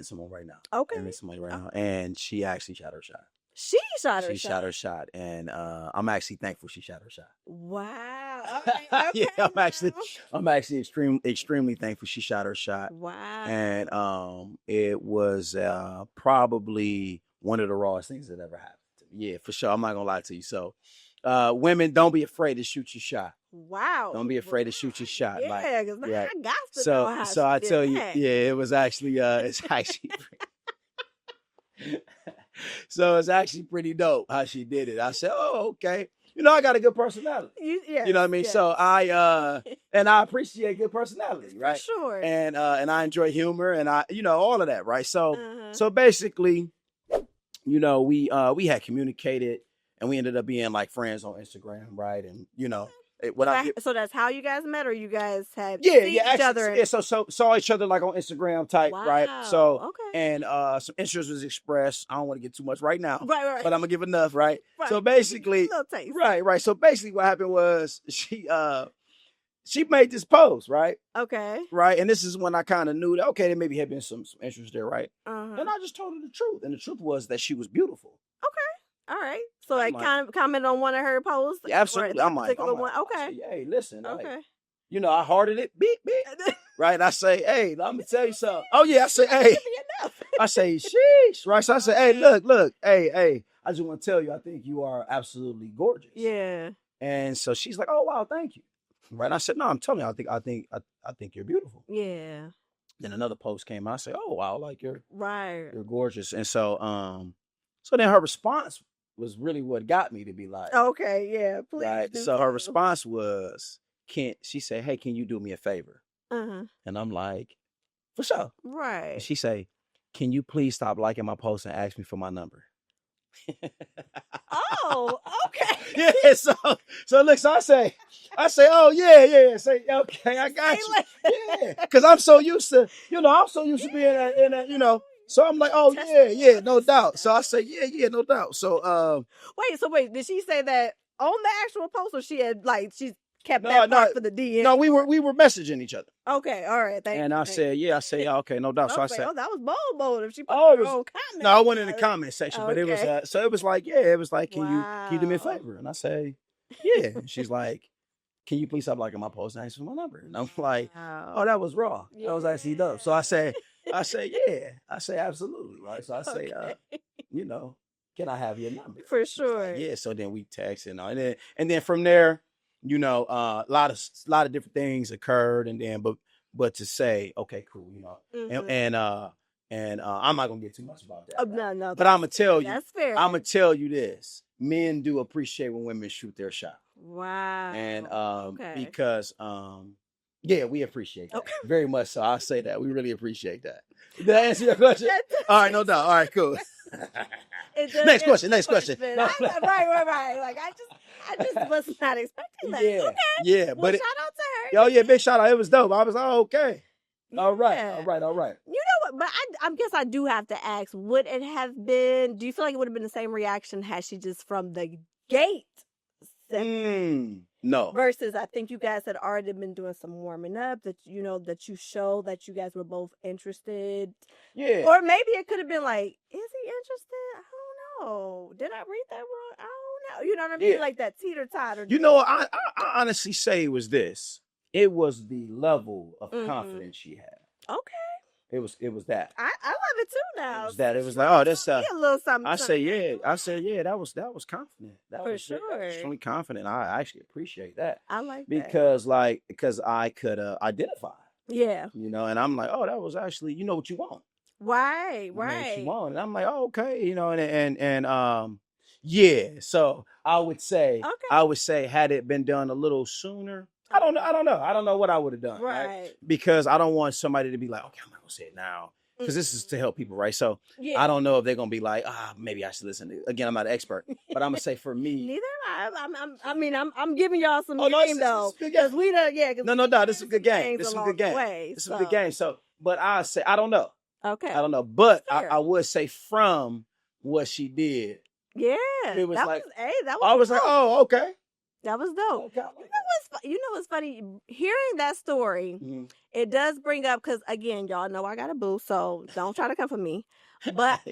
someone right now. Okay. I'm dating somebody right now, and she actually shot her shot. She shot her shot, and I'm actually thankful she shot her shot. Wow. Okay. Yeah, I'm actually extremely thankful she shot her shot. Wow. And it was probably one of the rawest things that ever happened to me. Yeah, for sure. I'm not gonna lie to you. So, women, don't be afraid to shoot your shot. Wow. Don't be afraid to shoot your shot. Yeah, because I got to know how so I tell you, that. yeah, it was actually it's actually. So it's actually pretty dope how she did it. I said, "Oh, okay. You know, I got a good personality. You know what I mean? Yes. So I appreciate good personality, right? For sure. And I enjoy humor and all of that, right? So so basically, we had communicated and we ended up being like friends on Instagram, right? And so that's how you guys met, or you guys had each other? Yeah, so saw each other like on Instagram type, right? So okay. And some interest was expressed. I don't want to get too much right now, right. But I'm gonna give enough, right? So basically, right. So basically, what happened was she made this post, right? Okay. Right, and this is when I kind of knew that there maybe had been some interest there, right? And I just told her the truth, and the truth was that she was beautiful. All right. So I kind of commented on one of her posts. Yeah, absolutely. I'm like, okay. Hey, listen. Okay. Like, I hearted it. Beep. Right. I say, hey, let me tell you something. Oh yeah. I say, hey. I say, sheesh. Right. So I say, hey, look. Hey. I just want to tell you, I think you are absolutely gorgeous. Yeah. And so she's like, oh wow, thank you. Right. And I said, no, I'm telling you, I think you're beautiful. Yeah. Then another post came out. I say, oh wow, like you're gorgeous. And so then her response was really what got me to be like, okay, yeah, please. Right. So her response was, she said, hey, can you do me a favor? And I'm like, for sure. Right. And she say, can you please stop liking my post and ask me for my number? Oh, okay. Yeah. So look, so I say, oh yeah. Say, okay, I got you. Yeah. Because I'm so used to, being in a, So I'm like, oh yeah, no doubt. So I say, yeah, no doubt. So wait, did she say that on the actual post, or she had she kept that part for the DM? No, we were messaging each other. Okay, all right, thank you. And I said, yeah, okay, no doubt. So I said, that was bold if she put her own comment. No, I went in the comment section, but it was so it was like, can you do me a favor? And I say, yeah. And she's like, can you please stop liking my post and ask for my number? And I'm like, oh, that was raw. That was actually dope. So I say, yeah. I say, absolutely. Right. So I say, can I have your number? For sure. Like, yeah. So then we text and then from there, a lot of different things occurred. And then, but to say, okay, cool, and I'm not going to get too much about that. No. But I'm going to tell you, that's fair. I'm going to tell you this. Men do appreciate when women shoot their shot. Wow. And because we appreciate that very much. So I'll say that we really appreciate that. Did I answer your question? All right, no doubt. All right, cool. Next question. No. Right. Like I just was not expecting that. Yeah, okay. Yeah. Well, shout out to her. Oh yeah, big shout out. It was dope. I was like, oh, okay. Yeah. All right. You know what? But I guess I do have to ask, would it have been, do you feel like it would have been the same reaction had she just from the gate said no. Versus I think you guys had already been doing some warming up, that you showed that you guys were both interested. Yeah. Or maybe it could have been like, is he interested? I don't know. Did I read that wrong? I don't know. You know what I mean? Yeah. Like that teeter-totter. You know, I honestly say it was this. It was the level of confidence she had. Okay. It was that. I love it too now. It was that. It was like, oh, that's a little something. I say, yeah. I said, yeah. That was confident. That For was sure. extremely confident. I actually appreciate that. I like that. Because I could identify. Yeah. You know, and I'm like, oh, that was actually, you know what you want. Right. You know Right. what you want. And I'm like, oh, okay. You know, and yeah. So I would say, had it been done a little sooner, I don't know. I don't know what I would have done. Right. Because I don't want somebody to be like, okay, I'm not gonna say it now. Because this is to help people, right? So I don't know if they're gonna be like, maybe I should listen to it. Again, I'm not an expert, but I'm gonna say for me. Neither am I. I'm giving y'all some game though. Because we don't. Yeah. No. This is a good game. This is a good game. This is a good game. So, but I say I don't know. Okay. I don't know, but I would say from what she did. Yeah. It was like, I was like, oh, okay. That was dope. Okay, you know what's funny? Hearing that story, it does bring up, because again, y'all know I got a boo, so don't try to come for me. But I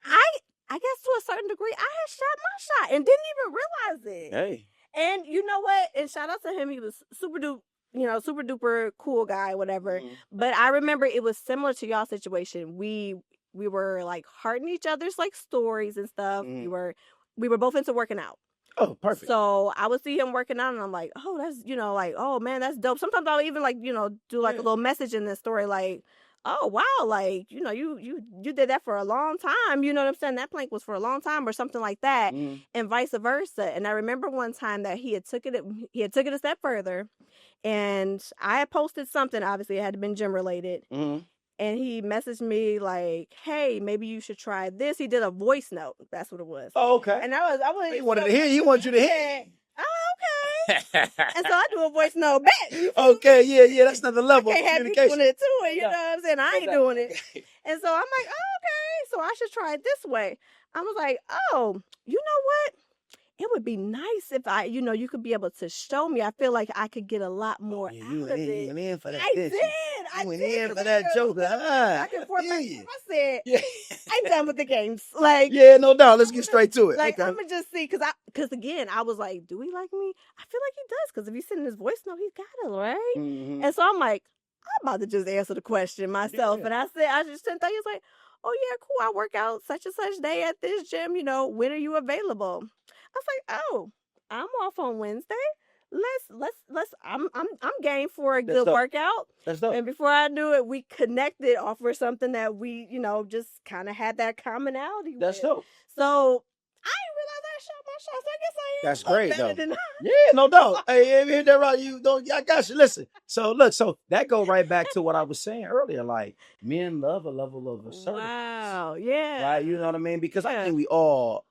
guess to a certain degree, I had shot my shot and didn't even realize it. Hey. And you know what? And shout out to him. He was super duper cool guy, whatever. But I remember it was similar to y'all situation. We were like hearting each other's like stories and stuff. We were both into working out. Oh, perfect. So I would see him working out and I'm like, oh, that's, like, oh man, that's dope. Sometimes I'll even like, do like a little message in this story, like, oh wow, like, you did that for a long time. You know what I'm saying? That plank was for a long time or something like that, and vice versa. And I remember one time that he had took it a step further, and I had posted something. Obviously, it had been gym related. And he messaged me like, "Hey, maybe you should try this." He did a voice note. That's what it was. Oh, okay. And I was. He wanted to hear. He wanted you to hear. Oh, okay. And so I do a voice note back. Okay, yeah. That's another level of communication. I can't have you doing it to it. You know what I'm saying? I ain't doing it. And so I'm like, oh, okay. So I should try it this way. I was like, oh, you know what? It would be nice if you could be able to show me. I feel like I could get a lot more out of it. You went in for that. I went did in for that joke. I said, I'm done with the games. Like, yeah, no doubt. Let's get straight to it. Like, I'm gonna just see, because again, I was like, do he like me? I feel like he does, because if he's sending his voice note, he's got it, right? And so I'm like, I'm about to just answer the question myself. And I just sent that. He was like, oh yeah, cool. I work out such and such day at this gym. When are you available? I was like, oh, I'm off on Wednesday. Let's. I'm game for a good workout. That's dope. And before I knew it, we connected off for something that we, just kind of had that commonality with. That's dope. So I didn't realize I shot my shot. So I guess I am. That's great though. Yeah, no doubt. Hey, you hear that right? You don't. I got you. Listen. So look. So that go right back to what I was saying earlier. Like, men love a level of assertiveness. Wow. Yeah. Right. You know what I mean? Because I think we all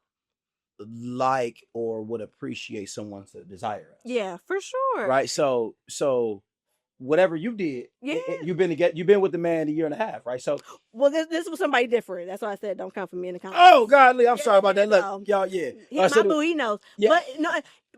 like or would appreciate someone to desire us. Yeah, for sure. Right. So whatever you did, you've been with the man a year and a half, right? So this was somebody different. That's why I said don't come for me in the comments. Oh godly, I'm sorry about that. Look, y'all, yeah. My boo, he knows. Yeah.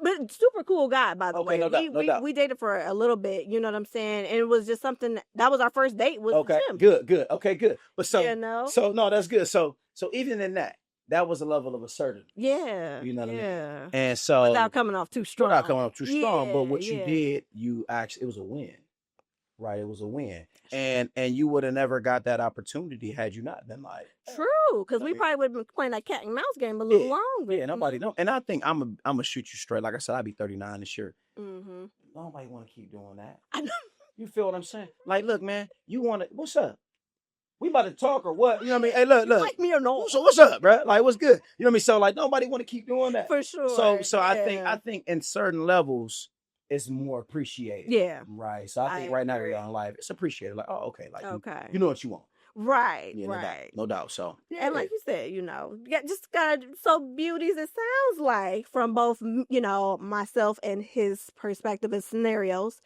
But super cool guy, by the way. No doubt. We dated for a little bit, you know what I'm saying? And it was just something that was our first date with him. Good. Okay, good. But so so no, that's good. So even in that was a level of assertiveness. Yeah. You know what I mean? And so without coming off too strong. But what you did, it was a win. Right? It was a win. And you would have never got that opportunity had you not been like. True. Because we probably would have been playing that cat and mouse game a little longer. Yeah, nobody know. And I think I'm gonna shoot you straight. Like I said, I'll be 39 this year. Nobody wanna keep doing that. I know. You feel what I'm saying? Like, look, man, what's up? We about to talk or what? You know what I mean? Hey, look. You like me or no? So what's up, bro? Like, what's good? You know what I mean? So like, nobody want to keep doing that. For sure. So I think in certain levels, it's more appreciated. Yeah. Right. So I think right now you're in life, it's appreciated. Like, oh, okay. Like, you know what you want. Right. Yeah, right. No doubt. So and like you said, just gotta. So beauties, it sounds like from both, myself and his perspective and scenarios,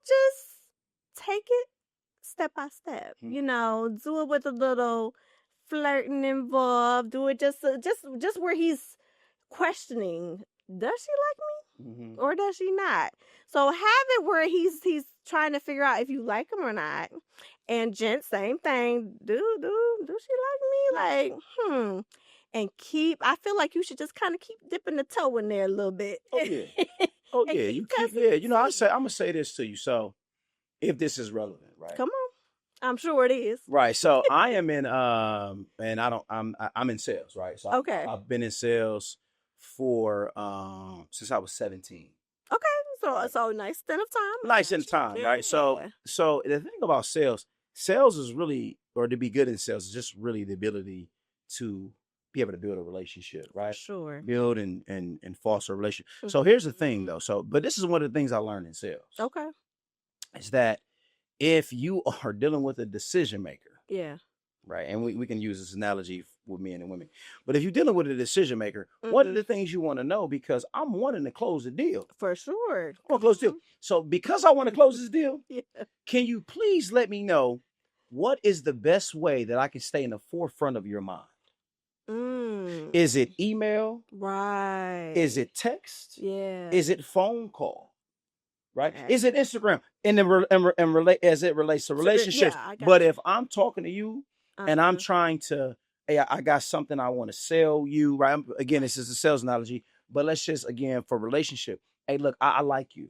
just take it step by step, do it with a little flirting involved. Do it just where he's questioning, does she like me or does she not? So have it where he's trying to figure out if you like him or not. And gents, same thing. Do she like me? Like, and I feel like you should just kind of keep dipping the toe in there a little bit. Oh yeah. Oh And yeah. keep You keep testing yeah. to You know, I'm see. gonna say this to you. So if this is relevant, right? Come on. I'm sure it is. Right. So I am in and I'm in sales, right? So Okay. I've been in sales for since I was 17. Okay. So Right. so nice stint of time. Nice in time, right? So the thing about sales is really, or to be good in sales is just really the ability to be able to build a relationship, right? Sure. Build and foster a relationship. So here's the thing though. But this is one of the things I learned in sales. Okay. Is that if you are dealing with a decision maker, Yeah. right? And we can use this analogy with men and women. But if you're dealing with a decision maker, one of the things you want to know, because I'm wanting to close the deal. For sure. I want to close the deal. So because I want to close this deal, Yeah. can you please let me know what is the best way that I can stay in the forefront of your mind? Is it email? Right. Is it text? Yeah. Is it phone call? Right? Okay. Is it Instagram? As it relates to relationships. Yeah, I got but you. if I'm talking to you and I'm trying to, hey, I got something I want to sell you, right? Again, this is a sales analogy, but let's just, again, for relationship. Hey, look, I like you.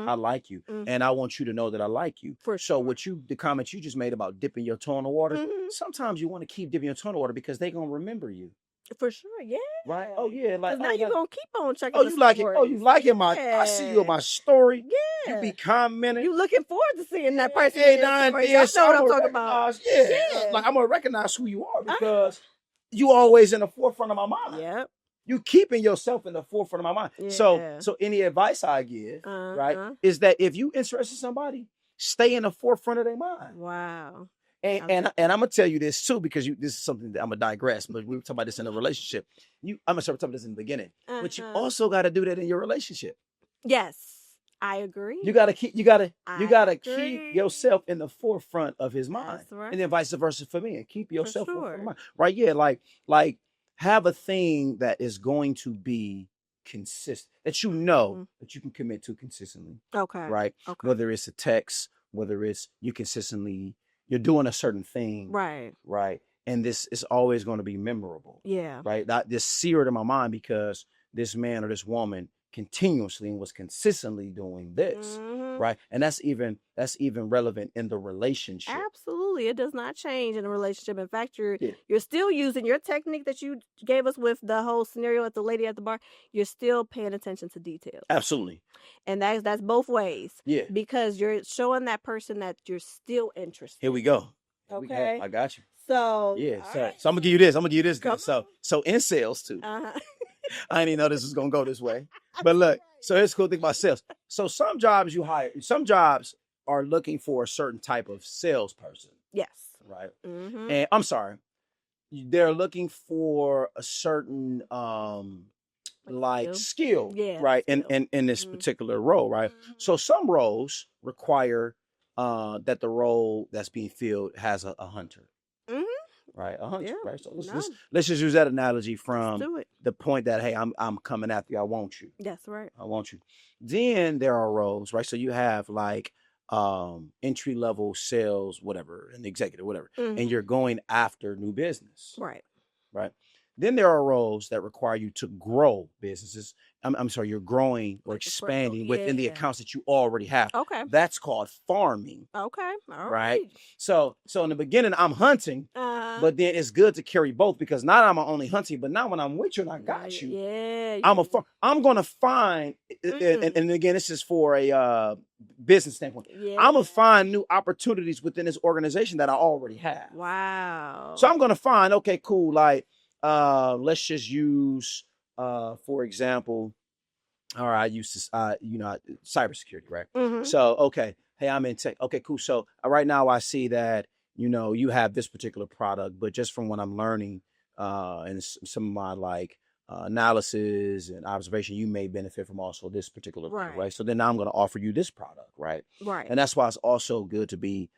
I like you. And I want you to know that I like you. For So sure. the comment you just made about dipping your toe in the water, sometimes you want to keep dipping your toe in the water because they're going to remember you. For sure, yeah. Right? Oh, yeah. Like, now you're going to keep on checking oh, the you like it. stories. Oh, you like it. I see you in my story. Yeah. You be commenting. You looking forward to seeing that person. Yeah, in your nah, story. yes, I know what I'ma I'm talking about. Yeah. Like, I'm going to recognize who you are because you always in the forefront of my mind. Yep. You keeping yourself in the forefront of my mind. Yeah. So any advice I give, right, is that if you interested in somebody, stay in the forefront of their mind. Wow. And I'm gonna tell you this too, because this is something that I'm gonna digress, but we were talking about this in a relationship. I'm gonna start talking about this in the beginning. But you also gotta do that in your relationship. Yes. I agree. You gotta keep keep yourself in the forefront of his mind. That's right. And then vice versa for me. And keep yourself in the forefront of mind. Sure. Right? Yeah, like have a thing that is going to be consistent, that you know that you can commit to consistently. Okay. Right? Okay. Whether it's a text, whether it's you're doing a certain thing. Right. Right. And this is always going to be memorable. Yeah. Right. That this seared in my mind because this man or this woman continuously and was consistently doing this. Right. And that's even relevant in the relationship. Absolutely. It does not change in a relationship. In fact, you're still using your technique that you gave us with the whole scenario at the lady at the bar. You're still paying attention to details. Absolutely. And that's both ways. Yeah. Because you're showing that person that you're still interested. Here we go. Okay. I got you. So yeah. So right. I'm gonna give you this. So in sales too. I didn't even know this was gonna go this way. But look, so here's the cool thing about sales. So some jobs are looking for a certain type of salesperson. Yes. Right. And I'm sorry, they're looking for a certain skill, yeah, right? skill. In this particular role, right? So some roles require that the role that's being filled has a hunter. Right, a hunter, right? So let's just use that analogy from the point that, hey, I'm coming after you. I want you. That's right. I want you. Then there are roles, right? So you have like entry level sales, whatever, an executive, whatever, and you're going after new business. Right. Right. Then there are roles that require you to grow businesses. I'm sorry, you're growing or expanding within the accounts that you already have. Okay. That's called farming. Okay. All right. So in the beginning, I'm hunting, but then it's good to carry both because now I'm only hunting, but now when I'm with you and I got you, I'm going to find, and again, this is for a business standpoint. Yeah. I'm going to find new opportunities within this organization that I already have. Wow. So I'm going to find, okay, cool. Like, let's just use, for example, all right, I use this, cybersecurity, right? So, okay, hey, I'm in tech. Okay, cool. So right now I see that, you have this particular product, but just from what I'm learning, and some of my analysis and observation, you may benefit from also this particular product, right? So then now I'm going to offer you this product, right? Right. And that's why it's also good to be,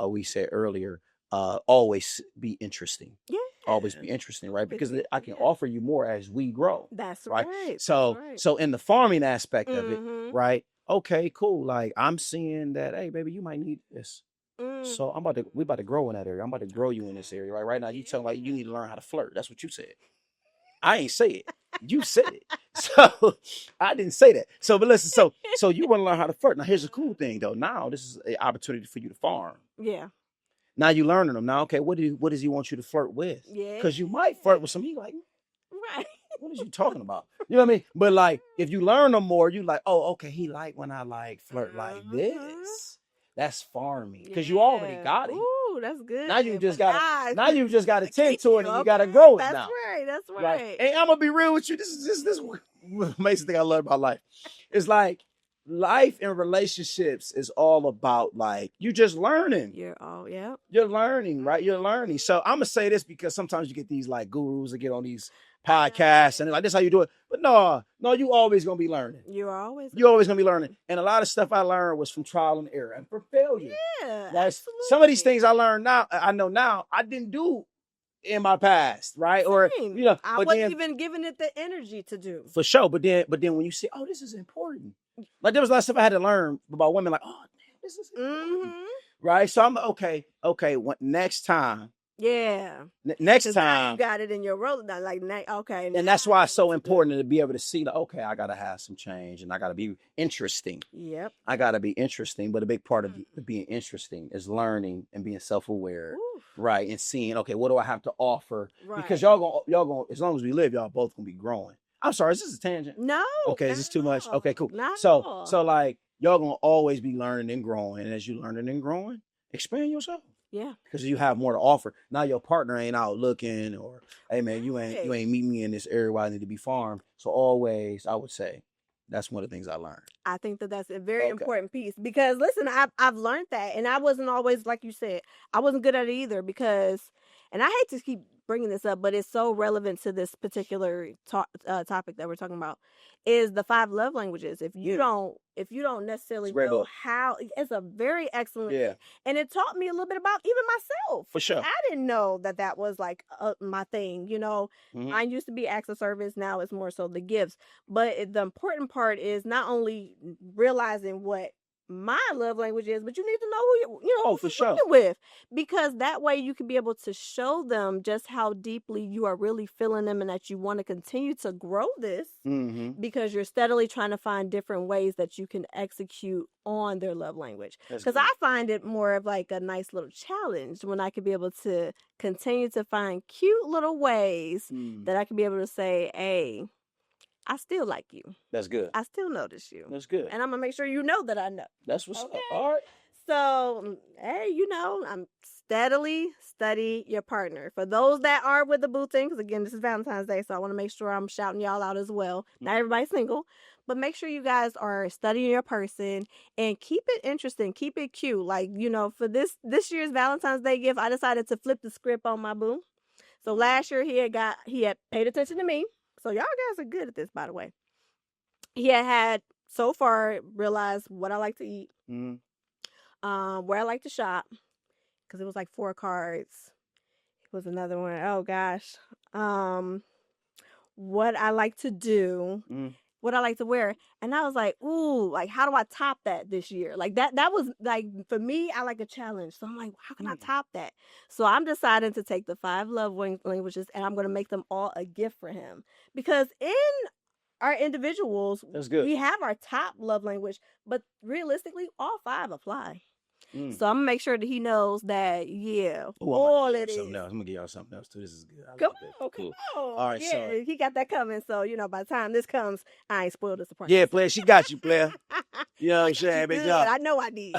we said earlier, always be interesting. Yeah. Always be interesting, right? Because I can offer you more as we grow. That's right. So in the farming aspect of it, right? Okay, cool. Like I'm seeing that, hey, baby, you might need this. So we about to grow in that area. I'm about to grow you in this area. Right now, you telling like you need to learn how to flirt. That's what you said. I ain't say it. You said it. So I didn't say that. So, but listen, so you want to learn how to flirt. Now, here's the cool thing though. Now this is an opportunity for you to farm. Yeah. Now you learning them. Now, okay, what does he want you to flirt with? Yeah. Because you might flirt with somebody like, right. what is you talking about? You know what I mean? But like, if you learn them more, you like, oh, okay, he like when I like flirt like this. That's farming because you already got it. Ooh, that's good. Now you just got Now you just got to tend to it and you got to grow it that's now. Right. That's right. And I'm gonna be real with you. This is amazing thing I love about life. It's like life and relationships is all about like you just learning. You're learning, right? You're learning. So I'm gonna say this because sometimes you get these like gurus that get on these podcasts and they're like, this is how you do it. But no, you always gonna be learning. You're always gonna be learning. And a lot of stuff I learned was from trial and error and from failure. Yeah. That's some of these things I learned now, I know now I didn't do in my past, right? Same. Or I wasn't even giving it the energy to do. For sure. But then when you see, oh, this is important. Like there was a lot of stuff I had to learn about women, like, oh man, this is important. Right? So I'm okay, next time. Yeah. Next time you got it in your role. Like okay. And that's why it's so important to be able to see like, okay, I gotta have some change and I gotta be interesting. Yep. I gotta be interesting. But a big part of being interesting is learning and being self-aware. Right. And seeing, okay, what do I have to offer? Right. Because y'all gonna, as long as we live, y'all both gonna be growing. I'm sorry, is this a tangent? No. Okay, is this too much? Okay, cool. Not so like y'all gonna always be learning and growing. And as you learning and growing, expand yourself. Yeah. Because you have more to offer. Now your partner ain't out looking or, hey man, you ain't meet me in this area where I need to be farmed. So always, I would say, that's one of the things I learned. I think that's a very important piece because listen, I've learned that and I wasn't always, like you said, I wasn't good at it either because, and I hate to keep bringing this up, but it's so relevant to this particular topic that we're talking about, is the 5 love languages. If you don't necessarily know how, it's a very excellent thing. And it taught me a little bit about even myself. For sure. I didn't know that was like my thing, Mine used to be acts of service. Now it's more so the gifts. But the important part is not only realizing what my love language is, but you need to know who you're working with, because that way you can be able to show them just how deeply you are really feeling them and that you want to continue to grow this because you're steadily trying to find different ways that you can execute on their love language. Because I find it more of like a nice little challenge when I can be able to continue to find cute little ways that I can be able to say, hey, I still like you. That's good. I still notice you. That's good. And I'm going to make sure you know that I know. That's what's up. All right. So, hey, I'm steadily study your partner. For those that are with the boo thing, because again, this is Valentine's Day, so I want to make sure I'm shouting y'all out as well. Not everybody's single, but make sure you guys are studying your person and keep it interesting. Keep it cute. Like, for this year's Valentine's Day gift, I decided to flip the script on my boo. So last year he had paid attention to me. So y'all guys are good at this, by the way. He had so far realized what I like to eat, where I like to shop, because it was like 4 cards. It was another one. Oh gosh, what I like to do, what I like to wear, and I was like, ooh, like how do I top that this year? Like that was like for me, I like a challenge. So I'm like, how can I top that? So I'm deciding to take the 5 love languages and I'm going to make them all a gift for him, because in our individuals, we have our top love language, but realistically, all 5 apply. So I'm gonna make sure that he knows that, all it is. I'm gonna give y'all something else too. This is good. Come on. All right, so he got that coming. So by the time this comes, I ain't spoiled the surprise. Yeah, player, she got you, player. You know what I'm saying? Big job. I know I did.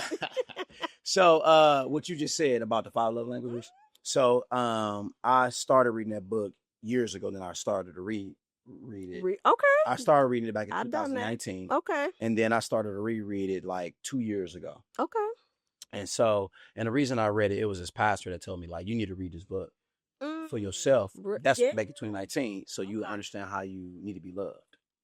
So, what you just said about the 5 love languages. So, I started reading that book years ago. Then I started to read it. Okay. I started reading it back in 2019. Okay. And then I started to reread it like 2 years ago. Okay. And the reason I read it, it was this pastor that told me, like, you need to read this book for yourself. That's back in 2019. So you understand how you need to be loved.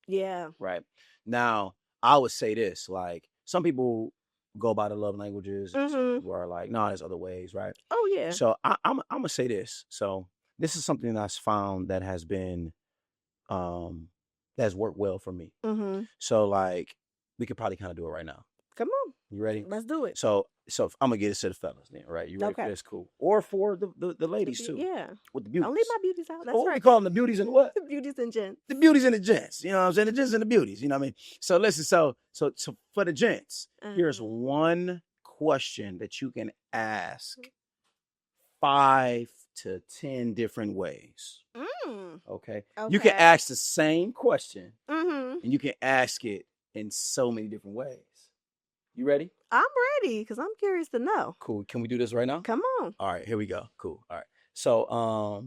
Yeah. Right. Now, I would say this, like, some people go by the love languages who are like, no, there's other ways, right? Oh, yeah. So I'm going to say this. So this is something that's found that has been, that's worked well for me. So, like, we could probably kind of do it right now. Come on. You ready? Let's do it. So I'm gonna get it to the fellas then, right? You ready for this? Cool. Or for the ladies too. Yeah. With the beauties. Don't leave my beauties out. That's what right. we call them, the beauties and what? The beauties and gents. The beauties and the gents. You know what I'm saying? The gents and the beauties. You know what I mean? So listen. So for the gents, here's one question that you can ask 5 to 10 different ways. Okay. You can ask the same question, and you can ask it in so many different ways. You ready? I'm ready because I'm curious to know. Cool. Can we do this right now? Come on. All right, here we go. Cool. All right. So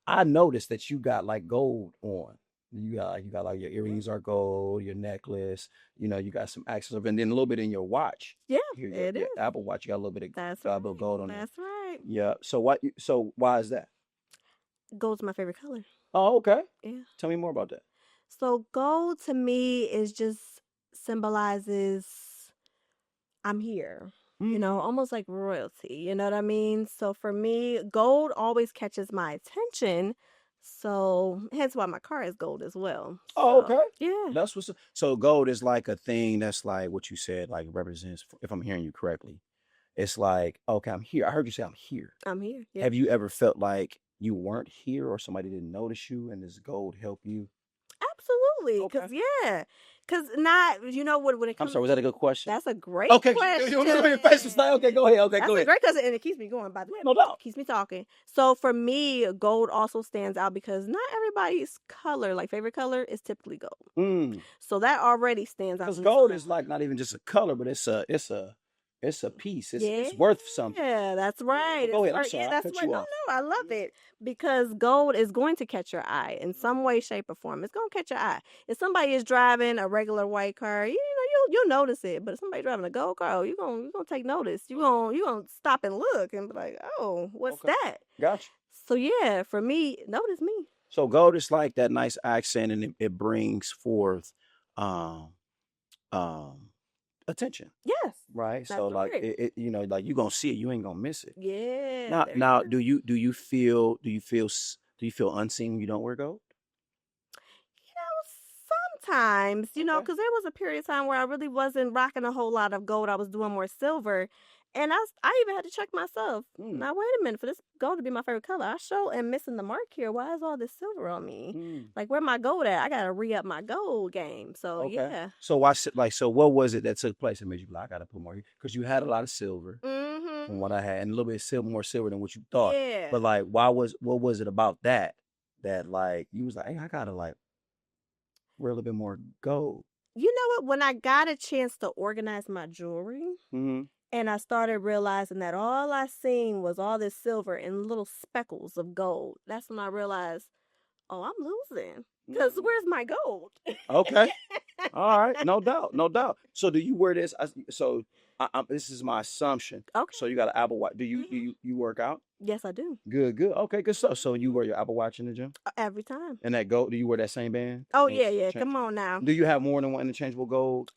I noticed that you got like gold on. You got like your earrings are gold, your necklace, you got some accessories, and then a little bit in your watch. Yeah, your is. Apple Watch, you got a little bit of gold on it. That's right. Yeah. So why is that? Gold's my favorite color. Oh, okay. Yeah. Tell me more about that. So gold to me is just symbolizes I'm here. Almost like royalty. You know what I mean? So for me, gold always catches my attention. So hence why my car is gold as well. Oh, okay. Yeah. That's what's so gold is like a thing that's like what you said, like represents, if I'm hearing you correctly. It's like, okay, I'm here. I heard you say I'm here. I'm here. Yeah. Have you ever felt like you weren't here or somebody didn't notice you and this gold helped you? Absolutely. Because not, when it comes. I'm sorry, was that a good question? That's a great question. Your face was like, okay, go ahead. Okay, That's go ahead. That's a great question, and it keeps me going, by the way. No doubt. It keeps me talking. So for me, gold also stands out because not everybody's color, like favorite color, is typically gold. So that already stands out. Because gold is like not even just a color, but it's a piece. It's worth something. Yeah, that's right. Go ahead. I'm sorry. Yeah, that's right. No, I love it because gold is going to catch your eye in some way, shape, or form. It's going to catch your eye. If somebody is driving a regular white car, you'll notice it. But if somebody driving a gold car, you're gonna take notice. You're gonna stop and look and be like, oh, what's that? Gotcha. So yeah, for me, notice me. So gold is like that nice accent, and it brings forth attention. Yes. Right. So like it like you're gonna see it, you ain't gonna miss it. Yeah. Now do you feel unseen when you don't wear gold? Sometimes, because there was a period of time where I really wasn't rocking a whole lot of gold. I was doing more silver. And I even had to check myself. Now, wait a minute. For this gold to be my favorite color, I sure am missing the mark here. Why is all this silver on me? Like, where my gold at? I got to re-up my gold game. So, yeah. So, what was it that took place that made you like, I got to put more? Because you had a lot of silver from what I had, and a little bit more silver than what you thought. Yeah. But, like, what was it about that, like, you was like, hey, I got to, like, wear a little bit more gold? You know what? When I got a chance to organize my jewelry, and I started realizing that all I seen was all this silver and little speckles of gold. That's when I realized, oh, I'm losing. Because where's my gold? Okay. All right. No doubt. So do you wear this? This is my assumption. Okay. So you got an Apple Watch. Do you work out? Yes, I do. Good. Okay, good stuff. So you wear your Apple Watch in the gym? Every time. And that gold, do you wear that same band? Oh, yeah. Come on now. Do you have more than one interchangeable gold?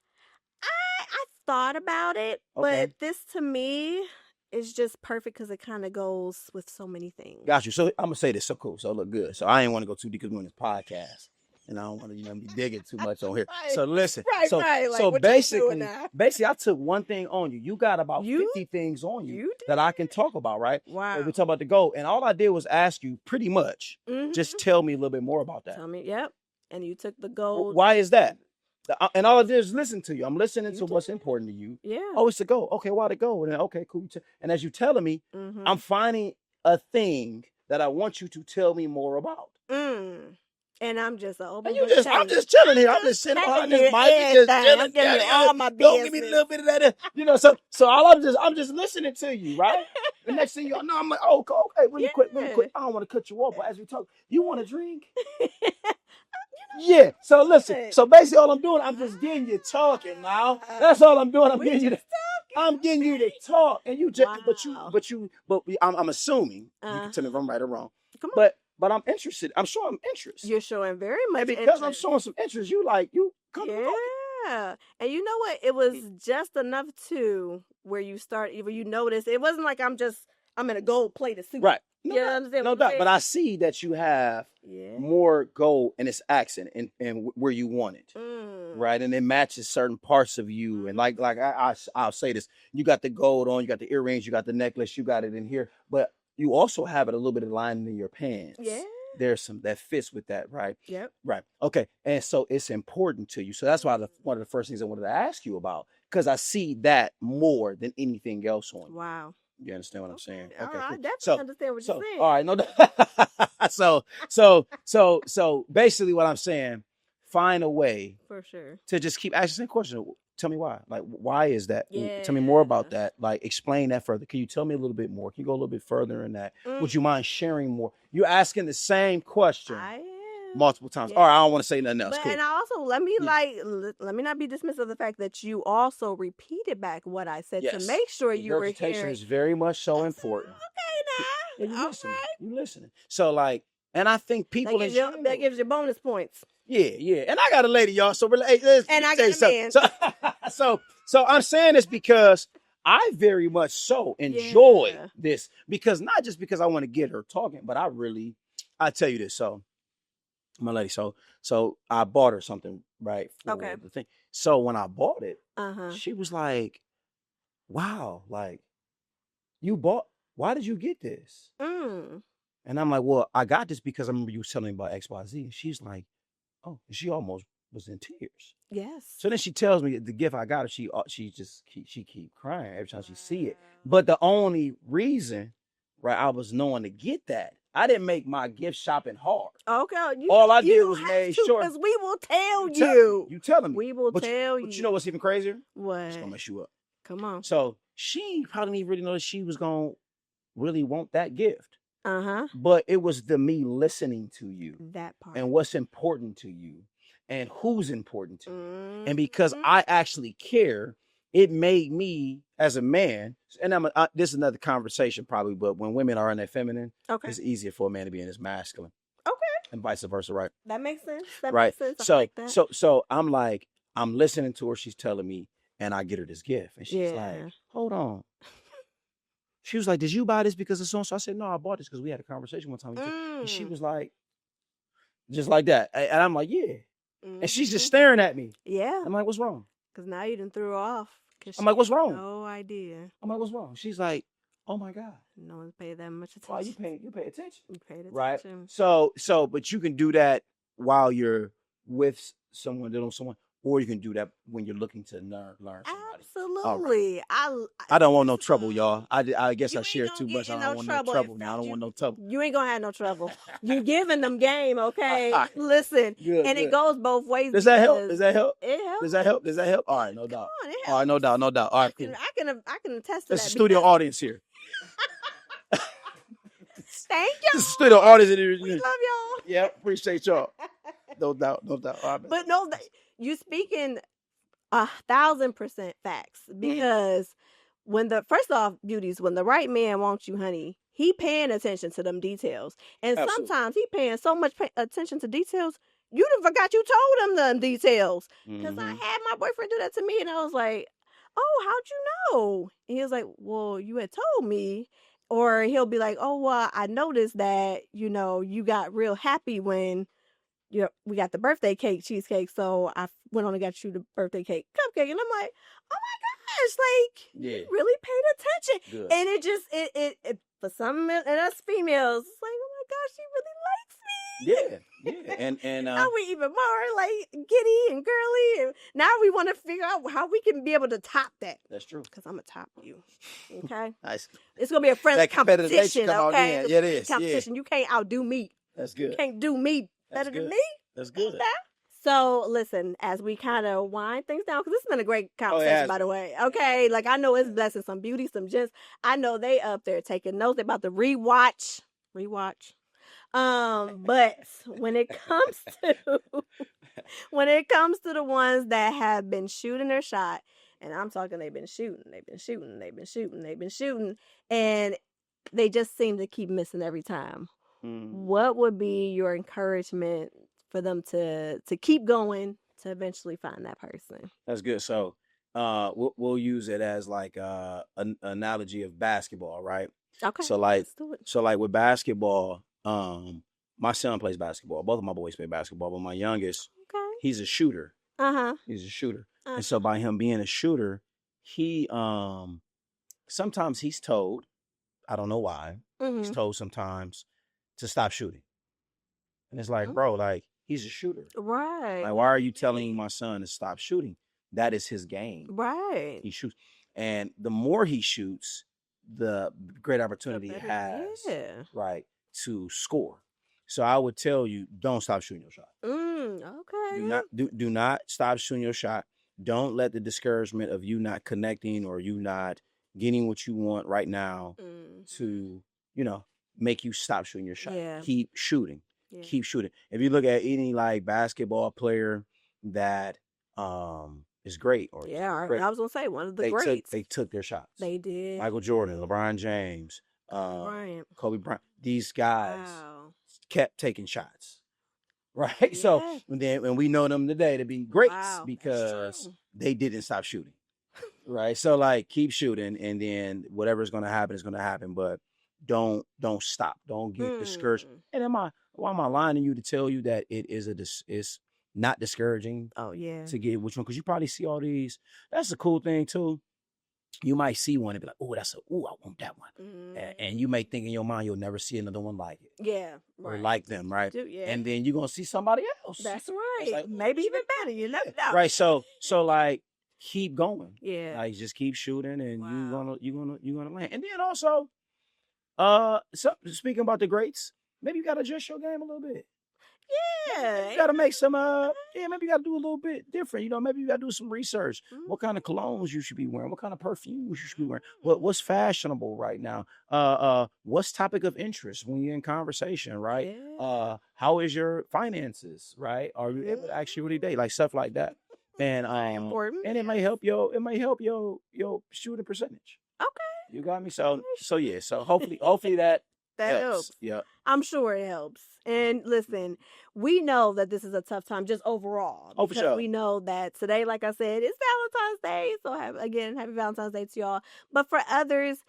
I thought about it, but this to me is just perfect because it kind of goes with so many things. Got you. So I'm going to say this. So cool. So look good. So I ain't want to go too deep because we're on this podcast. And I don't want to, be digging too much on here. Right. So listen. Right. Like, so basically, I took one thing on you. You got about 50 things on you that I can talk about, right? Wow. We talk about the gold. And all I did was ask you pretty much, just tell me a little bit more about that. Tell me, yep. And you took the gold. Why is that? And all I did is listen to you. I'm listening to what's important to you. Yeah. Oh, it's the gold. Okay, why the gold? And okay, cool. And as you're telling me, I'm finding a thing that I want you to tell me more about. And I'm just I'm just chilling here. I'm just sitting behind this mic, just chilling. I'm giving you all my business. Don't give me a little bit of that. So all I'm just listening to you, right? The next thing you know, I'm like, oh, okay, really quick. I don't want to cut you off, but as we talk, you want to drink? Yeah. So listen. So basically, all I'm doing, I'm just getting you talking now. That's all I'm doing. I'm getting you to talk, and you just, but I'm assuming you can tell me if I'm right or wrong. Come on. But I'm interested. I'm showing interest. You're showing very much interest. And because I'm showing some interest, you come to talk. Yeah. And you know what? It was just enough where you notice. It wasn't like I'm in a gold plated suit. Right. No You doubt, understand no what I'm doubt. saying? But I see that you have more goal in its accent and where you want it, right? And it matches certain parts of you. And like I'll say this: you got the gold on, you got the earrings, you got the necklace, you got it in here, but you also have it a little bit aligned in your pants. Yeah. There's some that fits with that, right? Yep. Right. Okay. And so it's important to you. So that's why one of the first things I wanted to ask you about, because I see that more than anything else on you. Wow. You understand what I'm saying? Okay, Cool. I definitely understand what you're saying. All right, no. So basically, what I'm saying, find a way for sure to just keep asking the same question. Tell me why. Like, why is that? Yeah. Tell me more about that. Like, explain that further. Can you tell me a little bit more? Can you go a little bit further in that? Would you mind sharing more? You're asking the same question. I am. Multiple times. Yeah. All right, I don't want to say nothing else. But Cool. and I also let me not be dismissive of the fact that you also repeated back what I said to make sure you were hearing. Is very much so important. Okay, now. You listening. You listening. So like, and I think people that gives you bonus points. Yeah. And I got a lady, y'all. So hey, and I got a man. So I'm saying this because I very much so enjoy this, because not just because I want to get her talking, but I tell you this. So my lady, so I bought her something, right? For the thing. So when I bought it, she was like, wow, like, why did you get this? And I'm like, well, I got this because I remember you telling me about XYZ. And she's like, oh, and she almost was in tears. Yes. So then she tells me the gift I got her, she keep crying every time she see it. But the only reason, right, I was knowing to get that, I didn't make my gift shopping hard. Okay. All I did was make sure. Because we will tell you. You telling me. We will tell you. But you know what's even crazier? What? It's going to mess you up. Come on. So she probably didn't really know that she was going to really want that gift. Uh-huh. But it was me listening to you. That part. And what's important to you. And who's important to you. And because I actually care, it made me as a man, and this is another conversation probably, but when women are in their feminine, it's easier for a man to be in his masculine. Okay. And vice versa, right? That makes sense. Makes sense. So, I like that. So I'm like, I'm listening to her. She's telling me, and I get her this gift. And she's like, hold on. She was like, did you buy this because of so-and-so? I said, no, I bought this because we had a conversation one time. And she was like, just like that. And I'm like, yeah. And she's just staring at me. Yeah. I'm like, what's wrong? Because now you done threw her off. I'm like, what's wrong? No idea. I'm like, what's wrong? She's like, oh my God. No one's paid that much attention. Why you pay attention. You paid attention. Right? So, but you can do that while you're with someone, or you can do that when you're looking to learn somebody. Absolutely. Right. I don't want no trouble, y'all. I guess I share too much. I don't want no trouble now. I don't want no trouble. You ain't gonna have no trouble. You giving them game, okay? Listen. Good. It goes both ways. Does that help? Does that help? It helps. Does that help? All right, no doubt. All right, no doubt. All right, cool. I can attest to that. It's a studio audience here. Thank y'all. This is studio audience. We love y'all. Yeah, appreciate y'all. No doubt. All right, but no, you speaking 1,000% facts, because first off, beauties, when the right man wants you, honey, he paying attention to them details, and sometimes he paying so much attention to details, you done forgot you told him them details. Because I had my boyfriend do that to me, and I was like, oh, how'd you know? And he was like, well, you had told me. Or he'll be like, oh, well, I noticed that, you got real happy when we got the birthday cake, cheesecake. So I went on and got you the birthday cake, cupcake. And I'm like, oh my gosh, like, you really paid attention. Good. And it just, it for some of us females, it's like, oh my gosh, she really likes me. Yeah. And now we even more like giddy and girly. And now we want to figure out how we can be able to top that. That's true. Because I'm going to top you. Okay? Nice. It's going to be a friendly competition. Okay? Yeah, it is. Competition. Yeah. You can't outdo me. That's good. You can't do me better than me. That's good. Okay? So, listen, as we kind of wind things down, because this has been a great conversation, by the way. Okay? Like, I know it's blessing some beauty, some gents. I know they up there taking notes. They about to rewatch. But when it comes to the ones that have been shooting their shot, and I'm talking they've been shooting, and they just seem to keep missing every time. What would be your encouragement for them to keep going to eventually find that person? That's good. So we'll use it as like an analogy of basketball, right? Okay. So like let's do it. so like with basketball, my son plays basketball. Both of my boys play basketball, but my youngest, Okay. he's a shooter. Uh-huh. He's a shooter. Uh-huh. And so by him being a shooter, he sometimes he's told, I don't know why, he's told sometimes to stop shooting. And it's like, bro, like he's a shooter. Right. Like, why are you telling my son to stop shooting? That is his game. Right. He shoots. And the more he shoots, the great opportunity he has, right, to score. So I would tell you, don't stop shooting your shot. Okay. Do not stop shooting your shot. Don't let the discouragement of you not connecting or you not getting what you want right now to, make you stop shooting your shot. Yeah. Keep shooting. Yeah. Keep shooting. If you look at any like basketball player that is great, or I was gonna say one of the greats. They took their shots. They did. Michael Jordan, LeBron James, Kobe Bryant. These guys kept taking shots. Right. Yeah. So and we know them today to be greats because they didn't stop shooting. Right. So like keep shooting, and then whatever's gonna happen is gonna happen. But don't stop. Don't get discouraged. And why am I lying to you to tell you that it is it's not discouraging? Oh yeah. To get which one, because you probably see all these. That's the cool thing too. You might see one and be like, oh, I want that one. And you may think in your mind you'll never see another one like it. Yeah. Right. Or like them, right? Yeah. And then you're gonna see somebody else. That's right. Like, maybe even better. You never know. Right. So like keep going. Yeah. Like just keep shooting, and you're gonna land. And then also, so speaking about the greats, maybe you gotta adjust your game a little bit. Yeah. You gotta make some maybe you gotta do a little bit different. Maybe you gotta do some research. What kind of colognes you should be wearing, what kind of perfumes you should be wearing, what's fashionable right now, what's topic of interest when you're in conversation, right? Yeah. How is your finances, right? Are you able to actually really date, like stuff like that? And and it may help your shooting percentage. Okay. You got me? So yeah. So hopefully that helps. Yeah. I'm sure it helps. And listen, we know that this is a tough time just overall. Oh, for sure. We know that today, like I said, it's Valentine's Day. So happy Valentine's Day to y'all. But for others,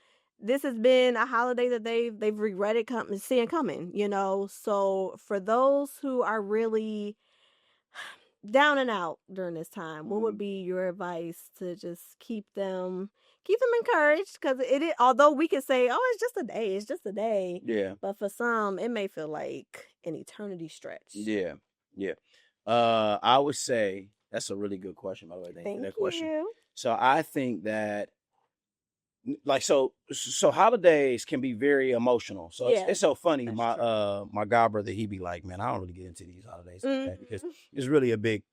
this has been a holiday that they've regretted seeing coming, So for those who are really down and out during this time, what would be your advice to just keep them encouraged? Because although we can say, oh, it's just a day. Yeah. But for some, it may feel like an eternity stretch. Yeah. Yeah. I would say that's a really good question, by the way. Thank you for that question. So I think that so holidays can be very emotional. So it's so funny. My god brother, he be like, man, I don't really get into these holidays because it's really a big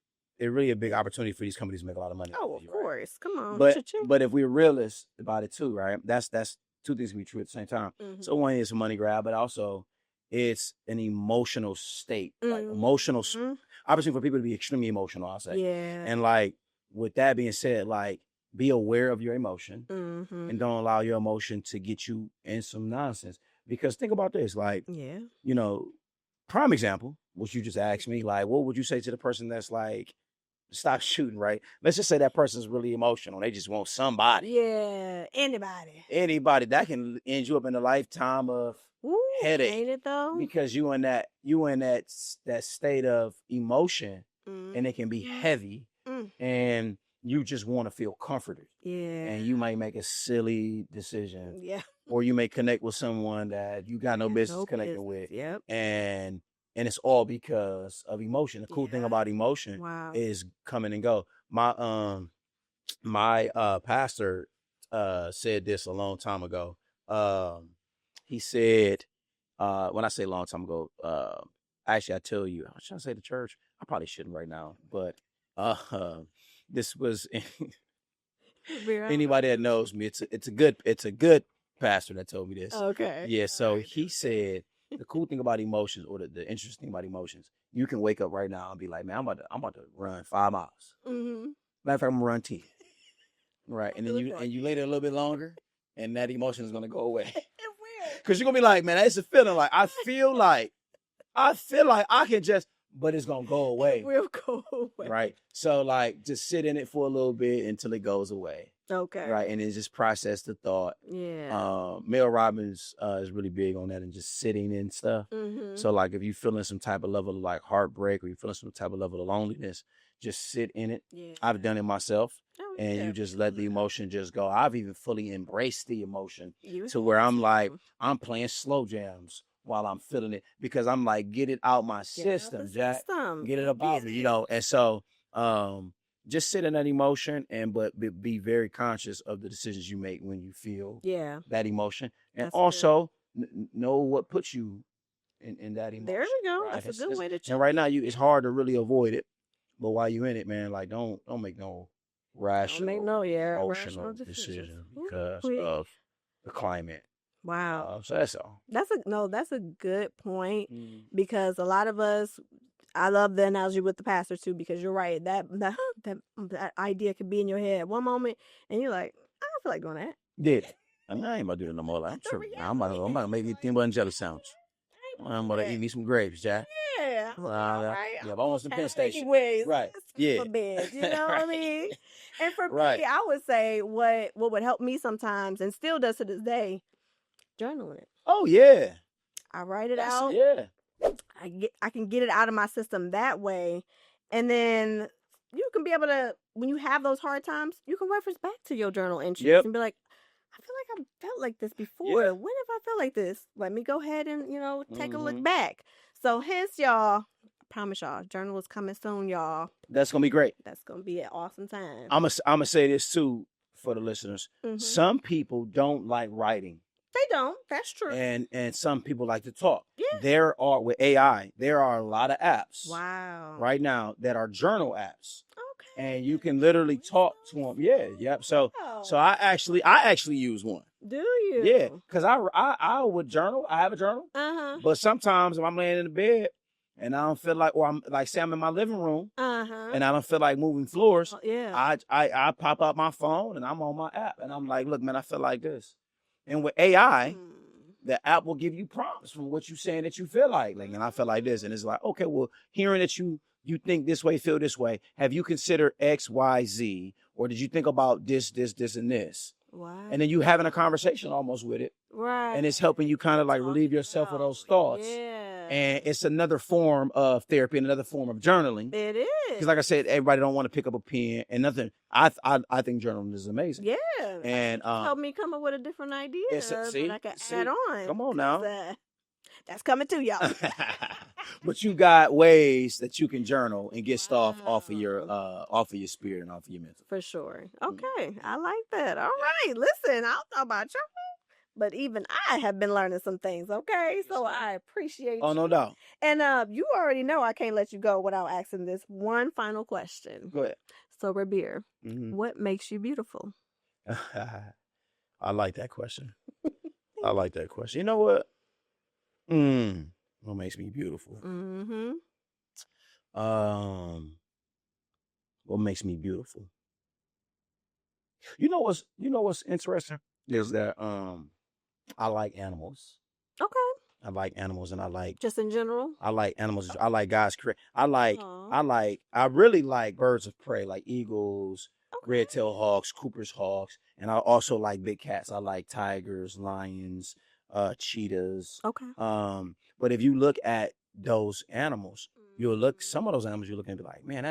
opportunity for these companies to make a lot of money. Oh, of course. Come on. But if we're realists about it too, right? That's two things can be true at the same time. So one is a money grab, but also it's an emotional state, like emotional opportunity for people to be extremely emotional, I'll say. Yeah. And like with that being said, like be aware of your emotion and don't allow your emotion to get you in some nonsense. Because think about this, like, prime example, what you just asked me, like, what would you say to the person that's like, stop shooting, right? Let's just say that person's really emotional. They just want somebody. Yeah, anybody that can end you up in a lifetime of headache. Ain't it though? Because you in that state of emotion, and it can be heavy, and you just want to feel comforted. Yeah. And you might make a silly decision. Yeah. Or you may connect with someone that you got no business connecting with. Yep. And it's all because of emotion. The cool thing about emotion is come and go. My pastor said this a long time ago. He said, when I say a long time ago, actually I tell you, should I say the church? I probably shouldn't right now, but this was anybody that knows me. It's a good pastor that told me this. Okay. Yeah. So he said the cool thing about emotions, or the interesting thing about emotions, you can wake up right now and be like, man, I'm about to run 5 miles. Matter of fact, I'm gonna run 10. Right. And then you lay there a little bit longer, and that emotion is gonna go away. It will. Because you're gonna be like, man, it's a feeling like I feel like I can just but it's gonna go away. It will go away. Right. So like just sit in it for a little bit until it goes away. Okay. Right. And then just process the thought. Yeah. Mel Robbins is really big on that and just sitting in stuff. Mm-hmm. So like if you're feeling some type of level of like heartbreak or you're feeling some type of level of loneliness, just sit in it. Yeah. I've done it myself. Oh, And yeah. you just let the emotion just go. I've even fully embraced the emotion You to where I'm have like, to. I'm playing slow jams while I'm feeling it because I'm like, get it out my Get out the system, Jack. system. Get it up out me, you know. And so just sit in that emotion but be very conscious of the decisions you make when you feel Yeah. that emotion. And That's also know what puts you in that emotion. There we go. Right? That's a good way to check. And right now it's hard to really avoid it. But while you in it, man, like don't make no rational, emotional decision because of the climate. Wow. So that's all. That's a good point because a lot of us, I love the analogy with the pastor too, because you're right. That idea could be in your head one moment and you're like, I don't feel like doing that. Yeah. I mean, I ain't about to do it no more. Like, I'm tripping. I'm about to make you think about jelly sandwich. I'm about to eat me some grapes, Jack. Yeah. Right. Yeah, but I want some Penn Station. Ways. Right. Yeah. For bed, you know what I mean? And for Right. me, I would say what would help me sometimes and still does to this day, journaling. Oh yeah. I write it out. Yeah. I can get it out of my system that way. And then you can be able to, when you have those hard times, you can reference back to your journal entries and be like, I feel like I felt like this before. Yeah. When have I felt like this? Let me go ahead and, take a look back. So hence, y'all, I promise y'all, journal is coming soon, y'all. That's going to be great. That's going to be an awesome time. I'm gonna say this too for the listeners. Mm-hmm. Some people don't like writing. They don't. That's true. And some people like to talk. Yeah. There are, with AI, there are a lot of apps. Wow. Right now that are journal apps. Okay. And you can literally talk to them. Yeah. Yep. So I actually use one. Do you? Yeah. Because I would journal. I have a journal. Uh-huh. But sometimes if I'm laying in the bed and I don't feel like, or I'm like, say I'm in my living room and I don't feel like moving floors. Yeah. I pop out my phone and I'm on my app and I'm like, look, man, I feel like this. And with AI, the app will give you prompts from what you're saying that you feel like. Like, and I feel like this. And it's like, okay, well, hearing that you think this way, feel this way. Have you considered X, Y, Z? Or did you think about this, and this? Wow. And then you having a conversation almost with it. Right. And it's helping you kind of like relieve yourself of those thoughts. Yeah. And it's another form of therapy and another form of journaling. It is. Because like I said, everybody don't want to pick up a pen and nothing. I think journaling is amazing. Yeah. And help me come up with a different idea that I can add on. Come on now. That's coming too, y'all. But you got ways that you can journal and get stuff off of your spirit and off of your mental. For sure. Okay. I like that. All right. Listen, I don't know about y'all, but even I have been learning some things, okay? So I appreciate you. Oh, no doubt. And you already know I can't let you go without asking this one final question. Go ahead. So, Rebere, what makes you beautiful? I like that question. I like that question. You know what? What makes me beautiful? Mm-hmm. What makes me beautiful? You know what's interesting is that I like animals. Okay. I like animals, and I like just in general. I like animals. I like God's creation. I really like birds of prey, like eagles, red-tailed hawks, Cooper's hawks, and I also like big cats. I like tigers, lions, cheetahs. Okay. But if you look at those animals, some of those animals you're looking at, be like, man,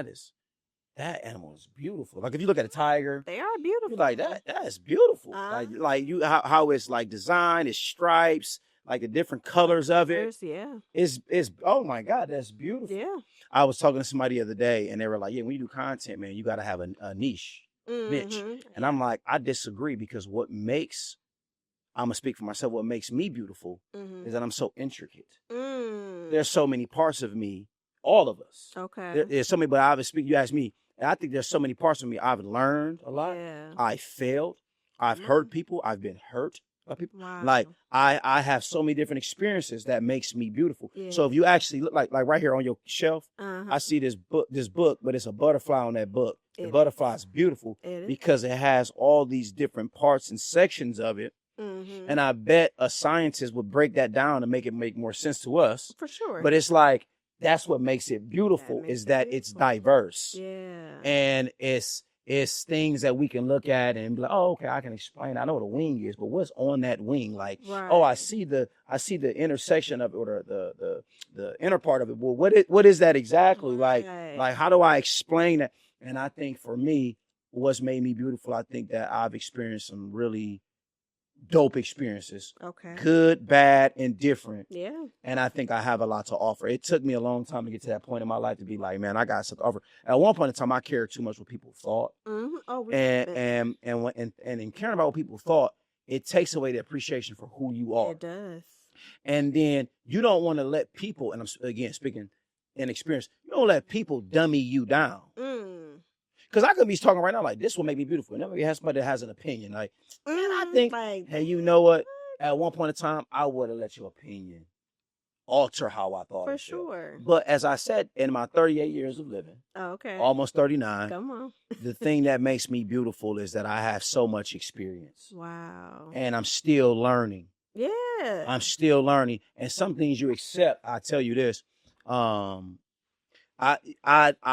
that animal is beautiful. Like if you look at a tiger, they are beautiful. You're like that is beautiful. Like you how it's like designed, its stripes, like the different colors of it. Yeah. It's oh my God, that's beautiful. Yeah. I was talking to somebody the other day and they were like, yeah, when you do content, man, you gotta have a niche. And I'm like, I disagree because I'm gonna speak for myself. What makes me beautiful is that I'm so intricate. There's so many parts of me, all of us. Okay. There's so many, but you asked me, and I think there's so many parts of me. I've learned a lot. Yeah. I failed. I've hurt people. I've been hurt by people. Wow. Like I have so many different experiences that makes me beautiful. Yeah. So if you actually look like right here on your shelf, I see this book, but it's a butterfly on that book. The butterfly is beautiful because it has all these different parts and sections of it. Mm-hmm. And I bet a scientist would break that down to make it make more sense to us. For sure. But it's like that's what makes it beautiful, makes is it that it's beautiful. diverse. Yeah. And it's things that we can look at and be like, oh, okay, I can explain. I know what a wing is, but what's on that wing? Like, oh, I Right. see the intersection of it, or the inner part of it. Well, what is that exactly? Right. Like how do I explain that? And I think for me, what's made me beautiful, I think that I've experienced some really dope experiences. Okay. Good, bad, and different. Yeah. And I think I have a lot to offer. It took me a long time to get to that point in my life to be like, man, I got something to offer. At one point in time, I cared too much what people thought. Mm-hmm. Oh, And in caring about what people thought, it takes away the appreciation for who you are. it does. And then you don't want to let people, and I'm again speaking in experience, you don't let people dummy you down. Because I could be talking right now like, this will make me beautiful. And then you have somebody that has an opinion. Like, and I think, like, hey, you know what? At one point in time, I would have let your opinion alter how I thought. For sure. But as I said, in my 38 years of living, almost 39, come on, the thing that makes me beautiful is that I have so much experience. Wow. And I'm still learning. Yeah. I'm still learning. And some things you accept, I tell you this, I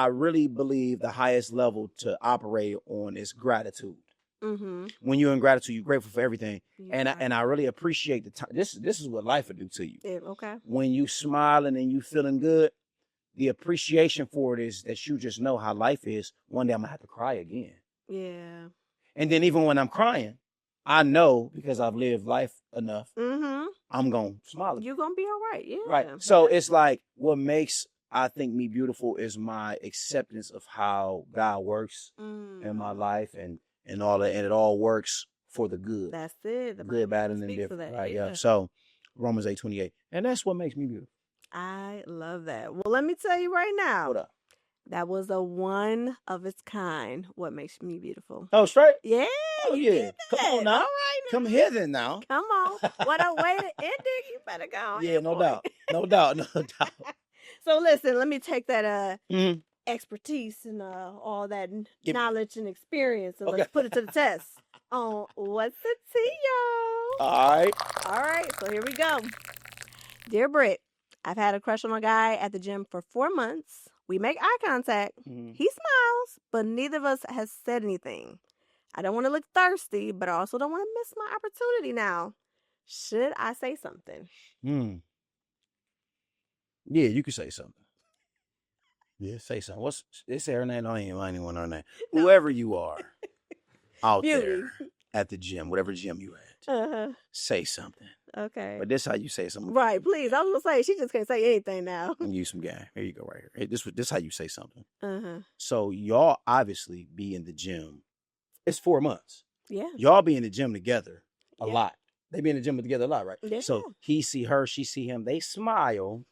really believe the highest level to operate on is gratitude. Mm-hmm. When you're in gratitude, you're grateful for everything. Yeah. And I really appreciate the time. This is what life will do to you. Yeah, okay. When you smiling and you feeling good, the appreciation for it is that you just know how life is. One day I'm gonna have to cry again. Yeah. And then even when I'm crying, I know because I've lived life enough, I'm gonna smile. You're gonna be all right. Yeah. Right. So it's like what makes I think me beautiful is my acceptance of how God works in my life and all that, and it all works for the good. That's it. The good, bad, and indifferent. Right. Yeah. So Romans 8:28. And that's what makes me beautiful. I love that. Well, let me tell you right now. What up? That was a one of its kind. What makes me beautiful? Oh, straight? Yeah. Oh, yeah. Come on now. All right. Come here then now. Come on. What a way to end it. You better go on. Yeah, no doubt. No doubt. No doubt. So listen, let me take that expertise and all that knowledge and experience, and let's put it to the test on what's the tea, y'all. All right, so here we go. Dear Britt, I've had a crush on a guy at the gym for 4 months. We make eye contact. He smiles, but neither of us has said anything. I don't want to look thirsty, but I also don't want to miss my opportunity now. Should I say something? Yeah, you can say something. Yeah, say something. What's her name? I ain't want her name. No. Whoever you are out there at the gym, whatever gym you at, say something. Okay. But this how you say something. Right, please. I was gonna say she just can't say anything now. Use some game. Here you go, right here. Hey, this how you say something. So y'all obviously be in the gym. It's 4 months. Yeah. Y'all be in the gym together a lot. They be in the gym together a lot, right? Yeah. So he see her, she see him. They smile.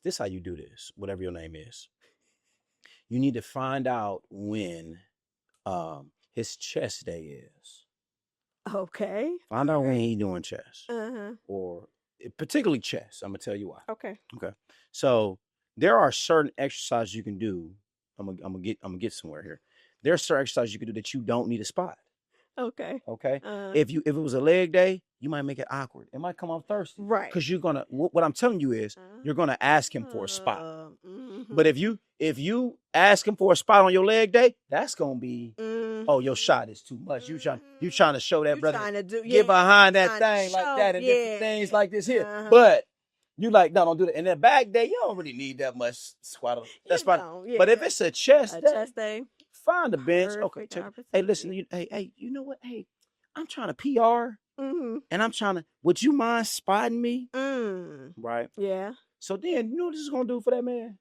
This how you do this, whatever your name is. You need to find out when his chest day is. Okay. Find out when he doing chest. Or particularly chest. I'm going to tell you why. Okay. So there are certain exercises you can do. I'm gonna get somewhere here. There are certain exercises you can do that you don't need a spot. Okay. If it was a leg day, you might make it awkward. It might come off thirsty. Right. Because you're gonna what I'm telling you is you're gonna ask him for a spot. But if you ask him for a spot on your leg day, that's gonna be oh, your shot is too much. You trying to show that brother get behind that thing like that and different things like this here. But you like, no, don't do that. And then back day, you don't really need that much squat. That's fine. But if it's a chest day, find a bench. Okay. Hey, listen. Hey, you know what? Hey, I'm trying to PR, and I'm trying to. Would you mind spotting me? Right. Yeah. So then, you know what this is gonna do for that man?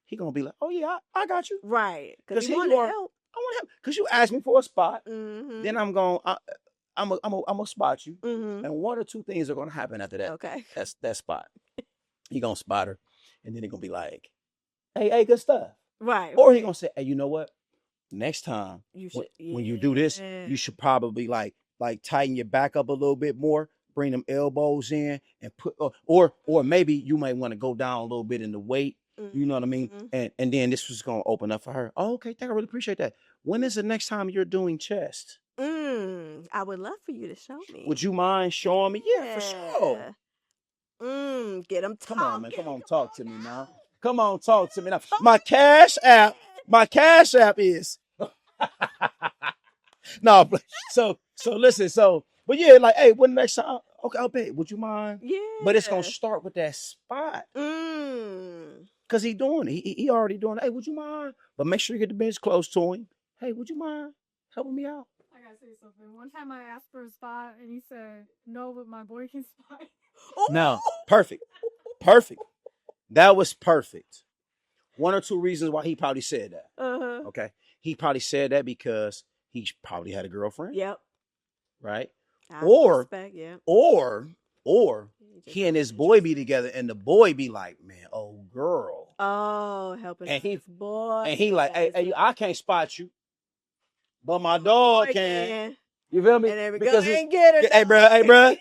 He gonna be like, oh yeah, I got you. Right. Because he want to help. I want to help. Because you asked me for a spot. Then I'm gonna spot you, and one or two things are gonna happen after that. Okay. That's that spot. He gonna spot her, and then he gonna be like, hey, good stuff. Right. Or he gonna say, hey, you know what? Next time, when you do this, you should probably like tighten your back up a little bit more, bring them elbows in, and put, or maybe you might want to go down a little bit in the weight. You know what I mean? And then this was gonna open up for her. Oh, okay, I really appreciate that. When is the next time you're doing chest? I would love for you to show me. Would you mind showing me? Yeah, for sure. Get them Come on, man. talking. Come on, talk to me now. Come on, talk to me now. My Cash App is no. So listen. But yeah, like, hey, when next time? Okay, I'll bet. Would you mind? Yeah. But it's gonna start with that spot. Cause he doing it. He already doing it. Hey, would you mind? But make sure you get the bench close to him. Hey, would you mind helping me out? I gotta say something. One time I asked for a spot and he said no, but my boy can spot. No, perfect. That was perfect. One or two reasons why he probably said that. Okay, he probably said that because he probably had a girlfriend. Yep. Right. Or he and his boy be together, and the boy be like, "Man, oh girl, helping and he boy, and he like, hey, I can't spot you, but my dog can." You feel me? And there we because go and get her. Hey, bro,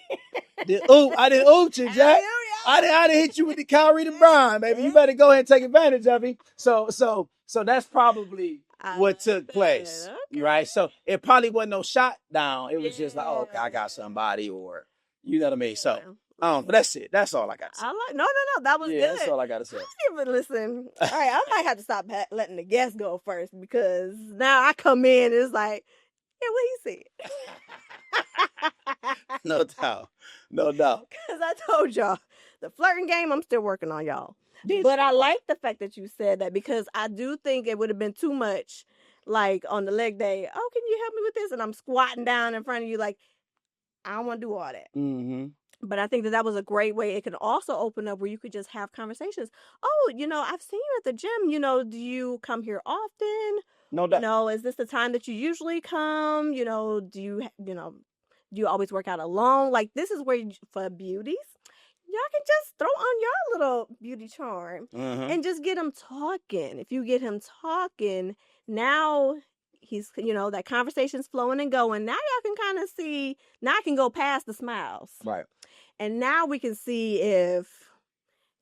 I didn't oot you, Jack. I didn't hit you with the Kyrie to Brian, baby. You better go ahead and take advantage of him. So that's probably what took place, right? So it probably wasn't no shot down. It was just like, oh, okay, I got somebody, or you know what I mean. So but that's it. That's all I got to say. No. That was good. That's all I got to say. But listen, all right, I might have to stop letting the guests go first, because now I come in and it's like, yeah, what he said. No doubt. Because I told y'all, the flirting game, I'm still working on, y'all. But I like the fact that you said that, because I do think it would have been too much, like on the leg day, oh, can you help me with this? And I'm squatting down in front of you like, I don't want to do all that. Mm-hmm. But I think that was a great way. It could also open up where you could just have conversations. Oh, I've seen you at the gym. Do you come here often? No doubt. No, is this the time that you usually come? Do you always work out alone? Like, this is where for beauties, y'all can just throw on your little beauty charm and just get him talking. If you get him talking, now he's, that conversation's flowing and going. Now y'all can kind of see, now I can go past the smiles. Right. And now we can see if,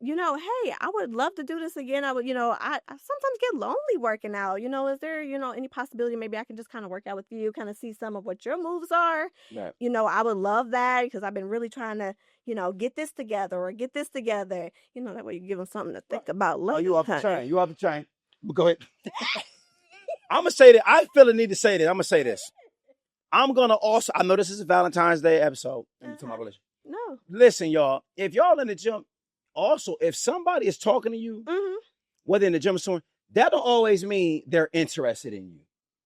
hey, I would love to do this again. I would, I sometimes get lonely working out. Is there, any possibility maybe I can just kind of work out with you, kind of see some of what your moves are? Right. I would love that, because I've been really trying to, get this together. That way you give them something to think about later. Oh, you off the chain. But go ahead. I'm going to say that. I feel the need to say that. I'm going to say this. I'm going to also, I know this is a Valentine's Day episode. To my relationship. No. Listen, y'all, if y'all in the gym, also, if somebody is talking to you, whether in the gym or somewhere, that don't always mean they're interested in you.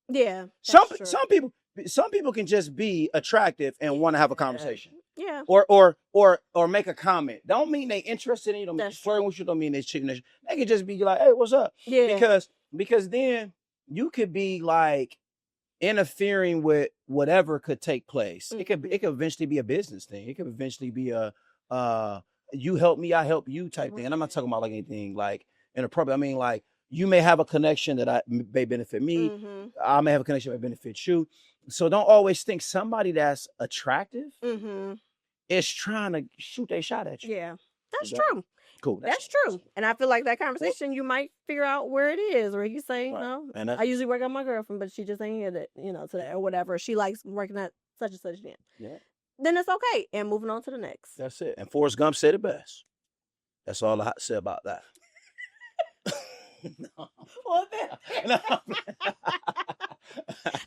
Yeah. Some people can just be attractive and want to have a conversation. Yeah. Or make a comment. Don't mean they interested in you. Don't mean flirting with you. Don't mean they cheating. They can just be like, hey, what's up? Yeah. Because then you could be like interfering with whatever could take place. It could eventually be a business thing. It could eventually be a you help me, I help you type thing. And I'm not talking about like anything like inappropriate. I mean, like, you may have a connection that may benefit me. I may have a connection that may benefit you. So don't always think somebody that's attractive is trying to shoot a shot at you. Yeah, that's true. Cool. That's true. And I feel like that conversation, you might figure out where it is, or you say, no, I usually work on my girlfriend, but she just ain't hit it, to that or whatever. She likes working at such and such then. Yeah. Then it's okay. And moving on to the next. That's it. And Forrest Gump said it best. That's all I have to say about that. No. Well, then.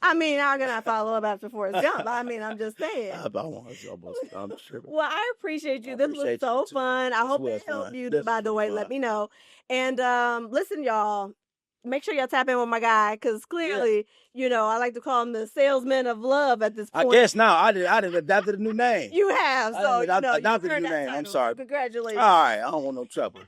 I mean, I'm going to follow up after Forrest Gump. I mean, I'm just saying. I'm tripping. Well, I appreciate you. This was so fun. I hope it helped you, by the way. Let me know. And listen, y'all. Make sure y'all tap in with my guy, because clearly, I like to call him the salesman of love at this point. I guess now I did adopted a new name. You have, so adopted a new name. I'm sorry. Congratulations. All right, I don't want no trouble.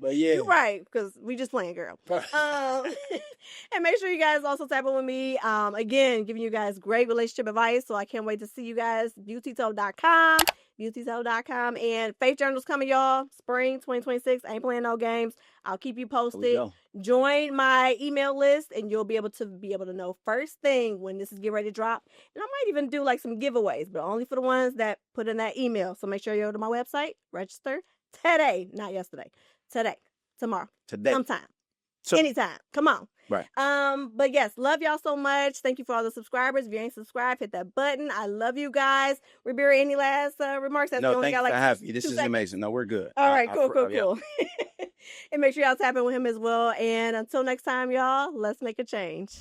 But yeah, you're right, because we just playing, girl. And make sure you guys also tap in with me. Again, giving you guys great relationship advice. So I can't wait to see you guys. BeauTTold.com. BeauTTold.com. And Faith Journal's coming, y'all. Spring 2026. I ain't playing no games. I'll keep you posted. Join my email list, and you'll be able to know first thing when this is getting ready to drop. And I might even do like some giveaways, but only for the ones that put in that email. So make sure you go to my website, register today, not yesterday. Today, tomorrow, sometime, anytime. Come on. Right. But yes, love y'all so much. Thank you for all the subscribers. If you ain't subscribed, hit that button. I love you guys. Rebere, any last remarks? No, We only thank got you for like having me. This 2 is seconds. amazing. No, we're good. All right, cool. Yeah. And make sure y'all tap in with him as well. And until next time, y'all, let's make a change.